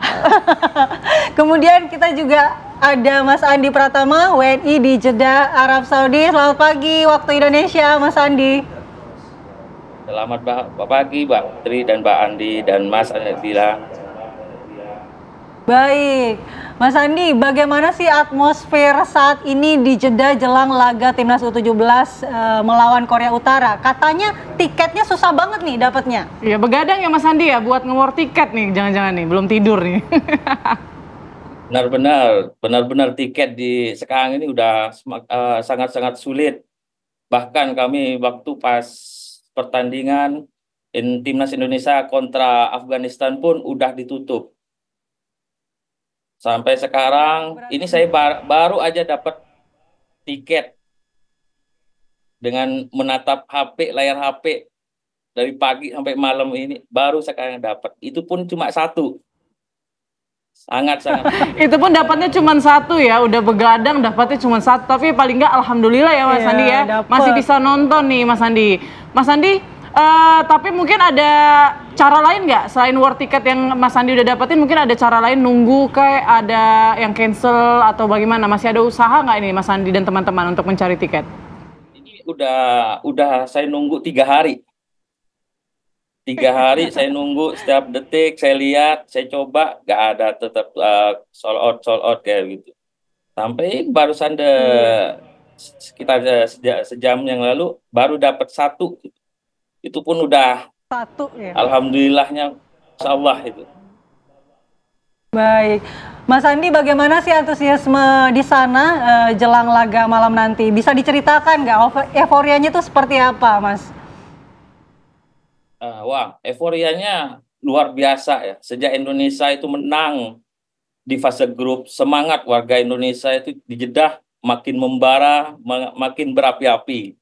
Kemudian kita juga ada Mas Andi Pratama, WNI di Jeddah, Arab Saudi. Selamat pagi waktu Indonesia, Mas Andi. Selamat pagi, Mbak Tri dan Mbak Andi dan Mas Adila. Baik, Mas Andi, bagaimana sih atmosfer saat ini di Jeddah jelang laga Timnas U17 melawan Korea Utara? Katanya tiketnya susah banget nih dapatnya. Iya, begadang ya Mas Andi ya buat nge-war tiket nih, jangan-jangan nih, belum tidur nih. Benar-benar tiket di sekarang ini udah sangat-sangat sulit. Bahkan kami waktu pas pertandingan Timnas Indonesia kontra Afghanistan pun udah ditutup. Sampai sekarang ini saya baru aja dapat tiket dengan menatap HP, layar HP dari pagi sampai malam ini baru sekarang dapat. Itu pun cuma satu. Sangat. Itu pun dapatnya cuma satu ya, udah begadang dapatnya cuma satu. Tapi paling nggak alhamdulillah ya Mas Andi ya, masih bisa nonton nih Mas Andi. Mas Andi, tapi mungkin ada cara lain nggak selain war tiket yang Mas Andi udah dapetin? Mungkin ada cara lain, nunggu kayak ada yang cancel atau bagaimana? Masih ada usaha nggak ini Mas Andi dan teman-teman untuk mencari tiket? Ini udah saya nunggu 3 hari. 3 hari saya nunggu, setiap detik saya lihat, saya coba, nggak ada, tetap sold out kayak gitu. Sampai barusan sekitar sejam yang lalu baru dapat satu. Itu pun udah satu ya. Alhamdulillahnya, insya Allah itu. Baik, Mas Andi, bagaimana sih antusiasme di sana jelang laga malam nanti? Bisa diceritakan nggak euforianya itu seperti apa, Mas? Wah, euforianya luar biasa ya. Sejak Indonesia itu menang di fase grup, semangat warga Indonesia itu di Jeddah makin membara, makin berapi-api.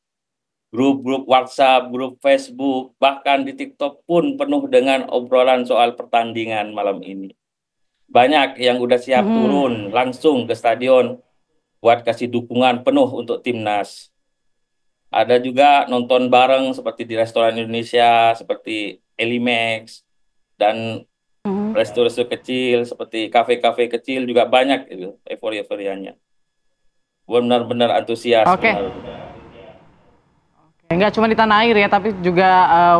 Grup-grup WhatsApp, grup Facebook, bahkan di TikTok pun penuh dengan obrolan soal pertandingan malam ini. Banyak yang udah siap turun langsung ke stadion buat kasih dukungan penuh untuk Timnas. Ada juga nonton bareng seperti di restoran Indonesia, seperti Elimax, dan resto-resto kecil, seperti kafe-kafe kecil juga banyak itu euforia-euforianya. Benar-benar antusias. Oke. Enggak cuma di tanah air ya, tapi juga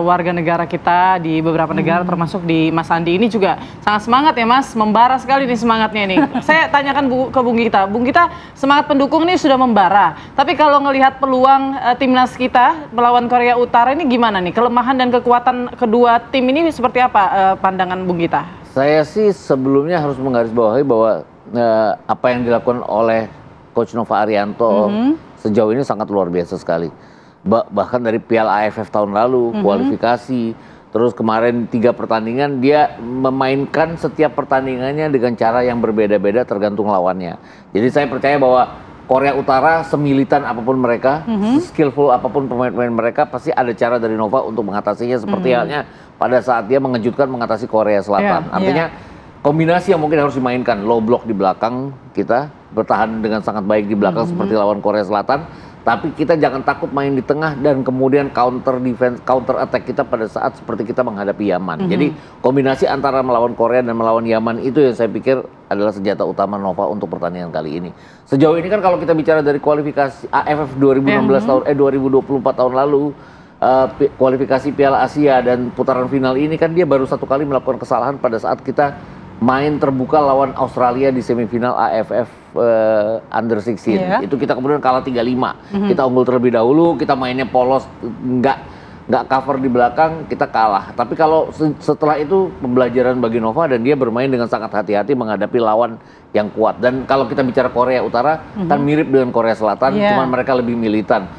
warga negara kita di beberapa negara termasuk di Mas Andi ini juga sangat semangat ya Mas, membara sekali nih semangatnya ini. Saya tanyakan ke Bung Gita. Bung Gita, semangat pendukung ini sudah membara, tapi kalau ngelihat peluang timnas kita melawan Korea Utara ini gimana nih? Kelemahan dan kekuatan kedua tim ini seperti apa pandangan Bung Gita? Saya sih sebelumnya harus menggarisbawahi bahwa apa yang dilakukan oleh Coach Nova Arianto sejauh ini sangat luar biasa sekali. Bahkan dari Piala AFF tahun lalu, kualifikasi, terus kemarin 3 pertandingan dia memainkan setiap pertandingannya dengan cara yang berbeda-beda tergantung lawannya. Jadi saya percaya bahwa Korea Utara semilitan apapun mereka, skillful apapun pemain-pemain mereka, pasti ada cara dari Nova untuk mengatasinya seperti halnya pada saat dia mengejutkan mengatasi Korea Selatan. Artinya kombinasi yang mungkin harus dimainkan, low block di belakang kita, bertahan dengan sangat baik di belakang seperti lawan Korea Selatan. Tapi kita jangan takut main di tengah dan kemudian counter defense, counter attack kita pada saat seperti kita menghadapi Yaman. Jadi kombinasi antara melawan Korea dan melawan Yaman itu yang saya pikir adalah senjata utama Nova untuk pertandingan kali ini. Sejauh ini kan kalau kita bicara dari kualifikasi AFF 2024 tahun lalu, kualifikasi Piala Asia dan putaran final ini kan dia baru satu kali melakukan kesalahan pada saat kita main terbuka lawan Australia di semifinal AFF Under 16. Itu kita kemudian kalah 3-5. Kita unggul terlebih dahulu, kita mainnya polos, nggak cover di belakang, kita kalah. Tapi kalau setelah itu pembelajaran bagi Nova dan dia bermain dengan sangat hati-hati menghadapi lawan yang kuat. Dan kalau kita bicara Korea Utara kan mirip dengan Korea Selatan, cuman mereka lebih militan.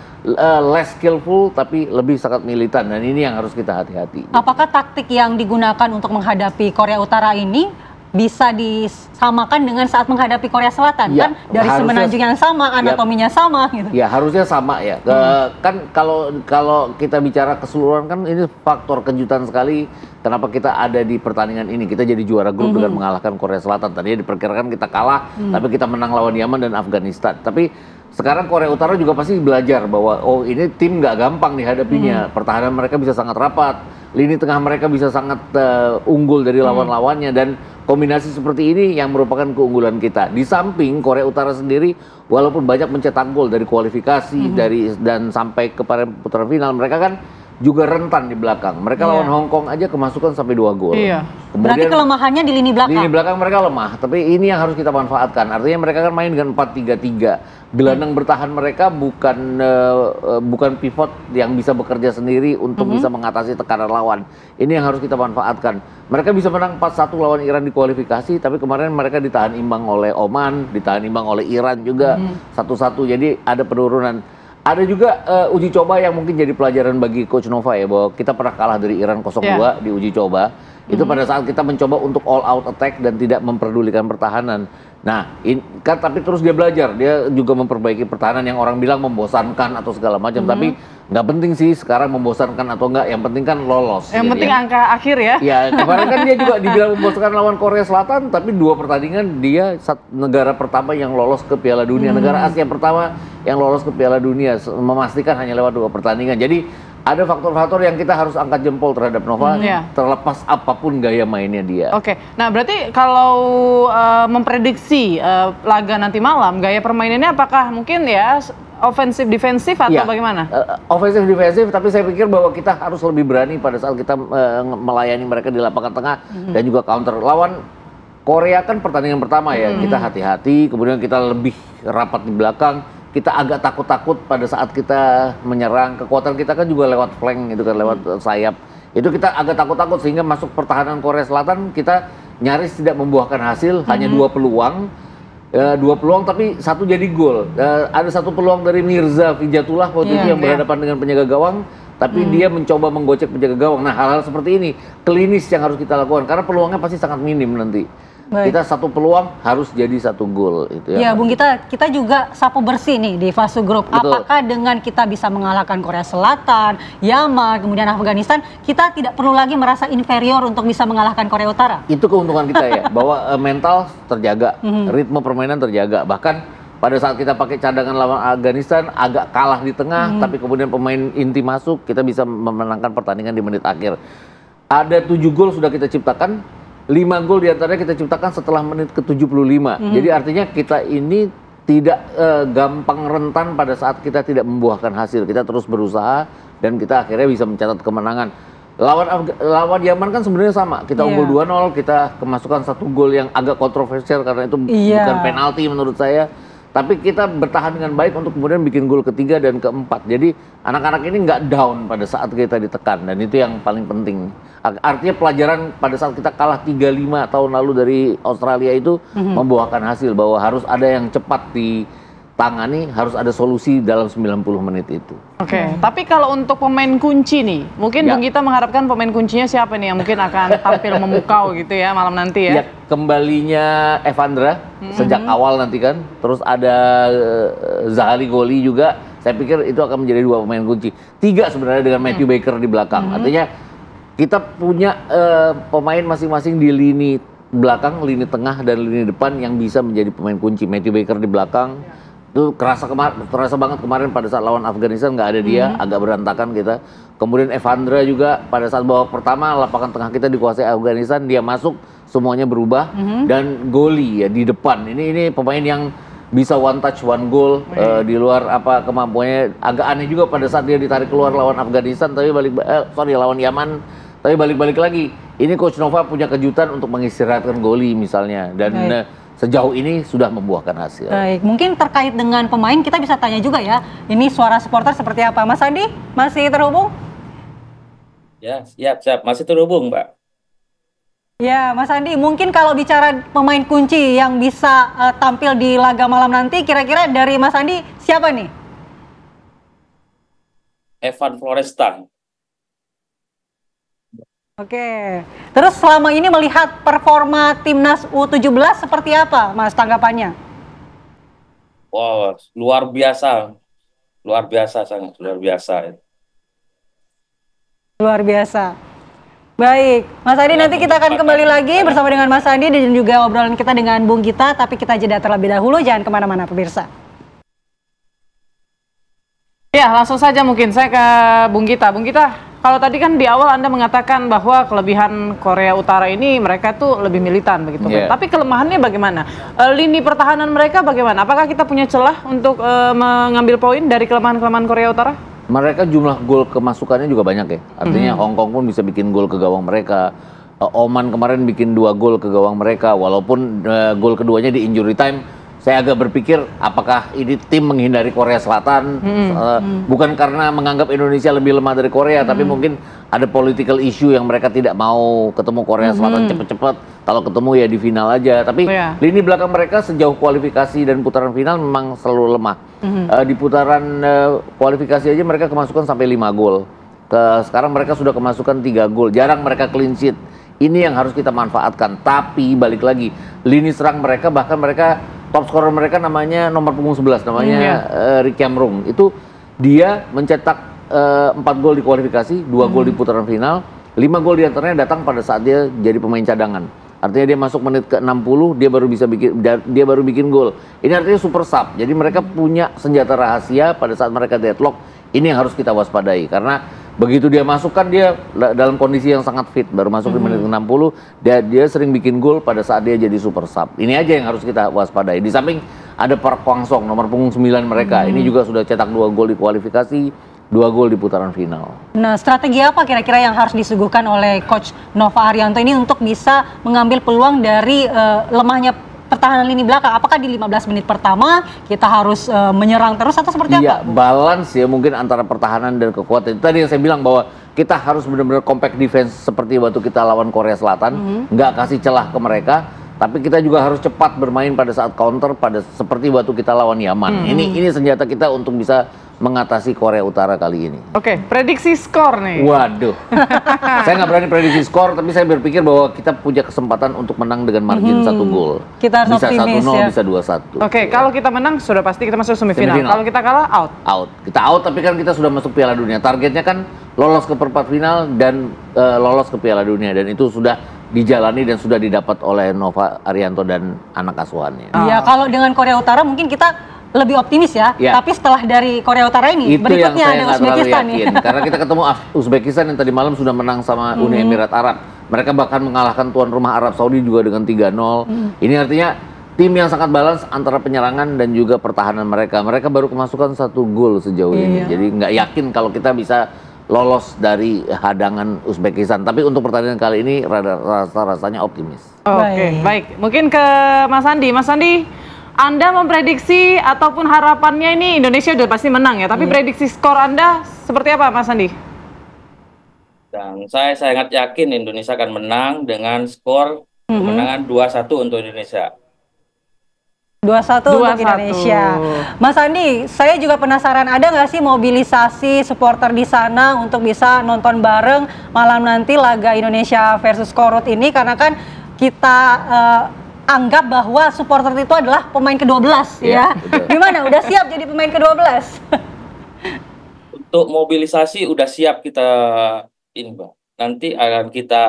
Less skillful tapi lebih sangat militan, dan ini yang harus kita hati-hati. Apakah taktik yang digunakan untuk menghadapi Korea Utara ini bisa disamakan dengan saat menghadapi Korea Selatan? Kan dari semenanjung yang sama, anatominya sama gitu. Ya, harusnya sama ya. Kan kalau kita bicara keseluruhan kan ini faktor kejutan sekali kenapa kita ada di pertandingan ini. Kita jadi juara grup dengan mengalahkan Korea Selatan. Tadinya diperkirakan kita kalah, tapi kita menang lawan Yaman dan Afghanistan. Tapi sekarang Korea Utara juga pasti belajar bahwa ini tim nggak gampang dihadapinya. Pertahanan mereka bisa sangat rapat, lini tengah mereka bisa sangat unggul dari lawan-lawannya, dan kombinasi seperti ini yang merupakan keunggulan kita. Di samping Korea Utara sendiri walaupun banyak mencetak gol dari kualifikasi dan sampai ke putaran final, mereka kan juga rentan di belakang. Mereka lawan Hong Kong aja kemasukan sampai 2 gol. Kemudian, berarti kelemahannya di lini belakang. Lini belakang mereka lemah, tapi ini yang harus kita manfaatkan. Artinya mereka kan main dengan 4-3-3. Gelandang bertahan mereka bukan pivot yang bisa bekerja sendiri untuk bisa mengatasi tekanan lawan. Ini yang harus kita manfaatkan. Mereka bisa menang 4-1 lawan Iran di kualifikasi, tapi kemarin mereka ditahan imbang oleh Oman, ditahan imbang oleh Iran juga 1-1. Jadi ada penurunan. Ada juga uji coba yang mungkin jadi pelajaran bagi Coach Nova ya, bahwa kita pernah kalah dari Iran 0-2 di uji coba. Itu pada saat kita mencoba untuk all out attack dan tidak memperdulikan pertahanan. Nah, tapi terus dia belajar, dia juga memperbaiki pertahanan yang orang bilang membosankan atau segala macam. Tapi nggak penting sih sekarang membosankan atau enggak, yang penting kan lolos. Yang penting angka akhir ya. Ya, kemarin kan dia juga dibilang membosankan lawan Korea Selatan, tapi 2 pertandingan dia negara pertama yang lolos ke Piala Dunia, negara Asia pertama yang lolos ke Piala Dunia, memastikan hanya lewat 2 pertandingan. Jadi ada faktor-faktor yang kita harus angkat jempol terhadap Nova, terlepas apapun gaya mainnya dia. Oke, nah berarti kalau memprediksi laga nanti malam, gaya permainannya apakah mungkin ya ofensif defensif atau bagaimana? Ofensif defensif, tapi saya pikir bahwa kita harus lebih berani pada saat kita melayani mereka di lapangan tengah dan juga counter. Lawan Korea kan pertandingan pertama ya, kita hati-hati, kemudian kita lebih rapat di belakang. Kita agak takut-takut pada saat kita menyerang. Kekuatan kita kan juga lewat flank gitu kan, lewat sayap. Itu kita agak takut-takut sehingga masuk pertahanan Korea Selatan kita nyaris tidak membuahkan hasil, hanya 2 peluang. 2 peluang tapi 1 jadi gol. Ada 1 peluang dari Mirza Fijatullah waktu itu yang berhadapan dengan penjaga gawang, tapi dia mencoba menggocek penjaga gawang. Nah, hal-hal seperti ini klinis yang harus kita lakukan karena peluangnya pasti sangat minim nanti. Kita 1 peluang harus jadi 1 gol itu ya. Bung Gita, kita juga sapu bersih nih di fase grup. Betul. Apakah dengan kita bisa mengalahkan Korea Selatan, Yaman, kemudian Afghanistan, kita tidak perlu lagi merasa inferior untuk bisa mengalahkan Korea Utara? Itu keuntungan kita ya, bahwa mental terjaga, ritme permainan terjaga. Bahkan pada saat kita pakai cadangan lawan Afghanistan agak kalah di tengah, tapi kemudian pemain inti masuk, kita bisa memenangkan pertandingan di menit akhir. Ada 7 gol sudah kita ciptakan. 5 gol diantaranya kita ciptakan setelah menit ke-75. Jadi artinya kita ini tidak gampang rentan pada saat kita tidak membuahkan hasil. Kita terus berusaha dan kita akhirnya bisa mencatat kemenangan. Lawan Yaman kan sebenarnya sama. Kita unggul 2-0, kita kemasukan 1 gol yang agak kontroversial karena itu bukan penalti menurut saya. Tapi kita bertahan dengan baik untuk kemudian bikin gol ketiga dan keempat. Jadi anak-anak ini nggak down pada saat kita ditekan, dan itu yang paling penting. Artinya pelajaran pada saat kita kalah 3-5 tahun lalu dari Australia itu membuahkan hasil bahwa harus ada yang cepat ditangani, harus ada solusi dalam 90 menit itu. Oke, tapi kalau untuk pemain kunci nih, mungkin Bung Gita mengharapkan pemain kuncinya siapa nih yang mungkin akan tampil memukau gitu ya malam nanti ya? Kembalinya Evandra sejak awal nanti kan, terus ada Zahali Goli juga. Saya pikir itu akan menjadi 2 pemain kunci. 3 sebenarnya dengan Matthew Baker di belakang. Artinya kita punya pemain masing-masing di lini belakang, lini tengah dan lini depan yang bisa menjadi pemain kunci. Matthew Baker di belakang, Itu terasa banget kemarin pada saat lawan Afghanistan nggak ada dia, agak berantakan kita. Kemudian Evandra juga pada saat babak pertama lapangan tengah kita dikuasai Afghanistan, dia masuk semuanya berubah dan goli ya di depan. Ini pemain yang bisa one touch one goal di luar apa kemampuannya. Agak aneh juga pada saat dia ditarik keluar lawan Afghanistan tapi lawan Yaman tapi balik-balik lagi. Ini Coach Nova punya kejutan untuk mengistirahatkan goli misalnya dan sejauh ini sudah membuahkan hasil. Baik, mungkin terkait dengan pemain kita bisa tanya juga ya. Ini suara supporter seperti apa? Mas Andi masih terhubung? Ya, siap, masih terhubung, Mbak. Ya, Mas Andi, mungkin kalau bicara pemain kunci yang bisa tampil di laga malam nanti, kira-kira dari Mas Andi siapa nih? Evan Floresta. Oke, terus selama ini melihat performa timnas U17 seperti apa, Mas, tanggapannya? Wow, luar biasa, sangat luar biasa. Luar biasa. Baik, Mas Andi, nanti kita akan kembali lagi bersama dengan Mas Andi dan juga obrolan kita dengan Bung Gita, tapi kita jeda terlebih dahulu, jangan kemana-mana pemirsa. Ya, langsung saja mungkin saya ke Bung Gita. Bung Gita, kalau tadi kan di awal Anda mengatakan bahwa kelebihan Korea Utara ini mereka tuh lebih militan begitu kan. Tapi kelemahannya bagaimana? Lini pertahanan mereka bagaimana? Apakah kita punya celah untuk mengambil poin dari kelemahan-kelemahan Korea Utara? Mereka jumlah gol kemasukannya juga banyak ya. Artinya Hong Kong pun bisa bikin gol ke gawang mereka. Oman kemarin bikin 2 gol ke gawang mereka walaupun gol keduanya di injury time. Saya agak berpikir apakah ini tim menghindari Korea Selatan bukan karena menganggap Indonesia lebih lemah dari Korea tapi mungkin ada political issue yang mereka tidak mau ketemu Korea Selatan cepat-cepat, kalau ketemu ya di final aja. Tapi lini belakang mereka sejauh kualifikasi dan putaran final memang selalu lemah. Di putaran kualifikasi aja mereka kemasukan sampai 5 gol. Sekarang mereka sudah kemasukan 3 gol, jarang mereka clean sheet. Ini yang harus kita manfaatkan. Tapi balik lagi, lini serang mereka bahkan mereka top scorer mereka namanya nomor punggung 11 namanya Ri Kiam Rung. Itu dia mencetak 4 gol di kualifikasi, 2 gol di putaran final, 5 gol diantaranya datang pada saat dia jadi pemain cadangan. Artinya dia masuk menit ke 60 dia baru bikin gol. Ini artinya super sub. Jadi mereka punya senjata rahasia pada saat mereka deadlock. Ini yang harus kita waspadai karena begitu dia masuk kan dia dalam kondisi yang sangat fit, baru masuk di menit ke-60 dia sering bikin gol pada saat dia jadi super sub. Ini aja yang harus kita waspadai. Di samping ada Park Kwang Song nomor punggung 9 mereka. Ini juga sudah cetak 2 gol di kualifikasi, 2 gol di putaran final. Nah, strategi apa kira-kira yang harus disuguhkan oleh Coach Nova Arianto ini untuk bisa mengambil peluang dari lemahnya pertahanan lini belakang? Apakah di 15 menit pertama kita harus menyerang terus atau seperti apa? Iya, balance ya mungkin antara pertahanan dan kekuatan. Itu tadi yang saya bilang bahwa kita harus benar-benar compact defense seperti waktu kita lawan Korea Selatan, nggak kasih celah ke mereka, tapi kita juga harus cepat bermain pada saat counter seperti waktu kita lawan Yaman. Ini senjata kita untuk bisa mengatasi Korea Utara kali ini. Oke, prediksi skor nih. Waduh, saya nggak berani prediksi skor, tapi saya berpikir bahwa kita punya kesempatan untuk menang dengan margin 1 gol. Kita harus optimis, bisa 1-0, ya. Bisa 2-1. Oke, kalau kita menang sudah pasti kita masuk semifinal. Kalau kita kalah out. Kita out, tapi kan kita sudah masuk Piala Dunia. Targetnya kan lolos ke perempat final dan lolos ke Piala Dunia, dan itu sudah dijalani dan sudah didapat oleh Nova Arianto dan anak asuhannya. Iya, kalau dengan Korea Utara mungkin kita lebih optimis ya. Tapi setelah dari Korea Utara ini, itu berikutnya ada Uzbekistan nih. Karena kita ketemu Uzbekistan yang tadi malam sudah menang sama Uni Emirat Arab. Mereka bahkan mengalahkan tuan rumah Arab Saudi juga dengan 3-0. Ini artinya tim yang sangat balance antara penyerangan dan juga pertahanan mereka. Mereka baru kemasukan 1 gol sejauh ini. Jadi nggak yakin kalau kita bisa lolos dari hadangan Uzbekistan. Tapi untuk pertandingan kali ini rasanya optimis. Oke, baik. Mungkin ke Mas Andi. Mas Andi, Anda memprediksi ataupun harapannya ini Indonesia udah pasti menang ya, tapi prediksi skor Anda seperti apa, Mas Andi? Dan saya sangat yakin Indonesia akan menang dengan skor kemenangan 2-1 untuk Indonesia. 2-1 untuk Indonesia. Mas Andi, saya juga penasaran, ada nggak sih mobilisasi supporter di sana untuk bisa nonton bareng malam nanti laga Indonesia versus Korut ini? Karena kan kita anggap bahwa supporter itu adalah pemain ke-12 ya. Gimana? Udah siap jadi pemain ke-12? Untuk mobilisasi udah siap kita ini, Mbak. Nanti akan kita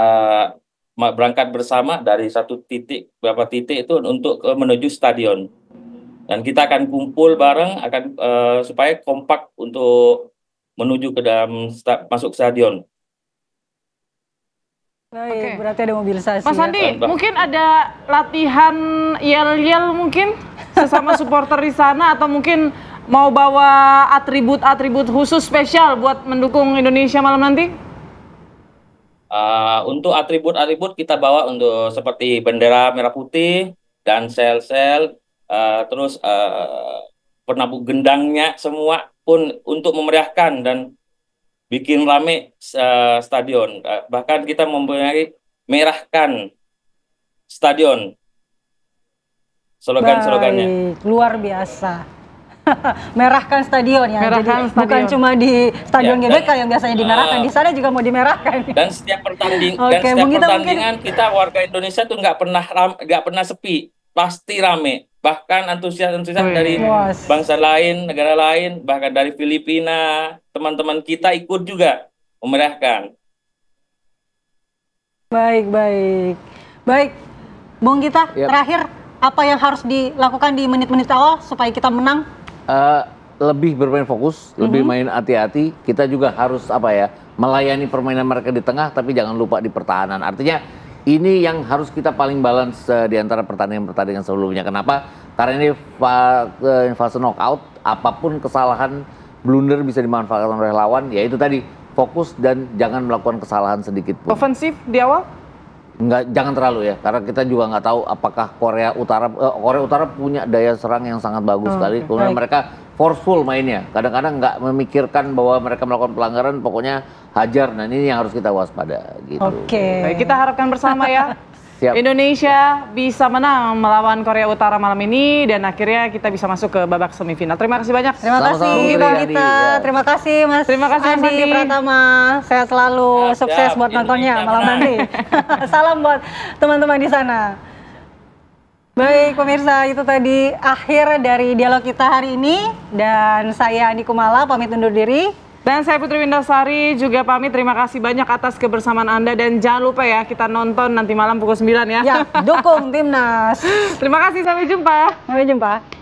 berangkat bersama dari beberapa titik itu untuk menuju stadion. Dan kita akan kumpul bareng supaya kompak untuk menuju ke dalam masuk stadion. Baik, berarti ada mobilisasi. Mas Andi, mungkin ada latihan yel-yel mungkin sesama supporter di sana, atau mungkin mau bawa atribut-atribut khusus spesial buat mendukung Indonesia malam nanti? Untuk atribut-atribut kita bawa untuk seperti bendera merah putih dan sel-sel, terus penabuk gendangnya semua pun untuk memeriahkan dan bikin rame stadion. Bahkan kita mempunyai merahkan stadion. Slogan-slogannya. Luar biasa. Merahkan stadion ya. Merahkan Jadi bukan stadion. cuma di Stadion Ya, GBK yang biasanya dimerahkan, di sana juga mau dimerahkan. Dan setiap Oke, Bung Gita pertandingan kita warga Indonesia tuh nggak pernah sepi, pasti rame. Bahkan antusias-antusias dari bangsa lain, negara lain, bahkan dari Filipina, teman-teman kita ikut juga memeriahkan. Baik, Bung Gita, terakhir apa yang harus dilakukan di menit-menit awal supaya kita menang? Lebih bermain fokus, lebih main hati-hati. Kita juga harus melayani permainan mereka di tengah, tapi jangan lupa di pertahanan. Artinya ini yang harus kita paling balance di antara pertandingan-pertandingan sebelumnya. Kenapa? Karena ini fase knockout, apapun kesalahan blunder bisa dimanfaatkan oleh lawan. Ya itu tadi, fokus dan jangan melakukan kesalahan sedikit pun. Ofensif di awal? Jangan terlalu ya, karena kita juga nggak tahu apakah Korea Utara punya daya serang yang sangat bagus sekali. Kemudian mereka forceful mainnya, kadang-kadang nggak memikirkan bahwa mereka melakukan pelanggaran, pokoknya hajar. Nah ini yang harus kita waspada gitu. Baik, kita harapkan bersama ya. Siap. Indonesia bisa menang melawan Korea Utara malam ini dan akhirnya kita bisa masuk ke babak semifinal. Terima kasih banyak. Terima kasih Bung Gita. Terima kasih Mas Andi Pratama. Sehat selalu, sukses buat nontonnya malam nanti. Salam buat teman-teman di sana. Baik pemirsa, itu tadi akhir dari dialog kita hari ini, dan saya Andi Kumala pamit undur diri. Dan saya Putri Windasari juga pamit. Terima kasih banyak atas kebersamaan Anda, dan jangan lupa ya kita nonton nanti malam pukul 9 ya. Ya, dukung timnas. Terima kasih, sampai jumpa. Sampai jumpa.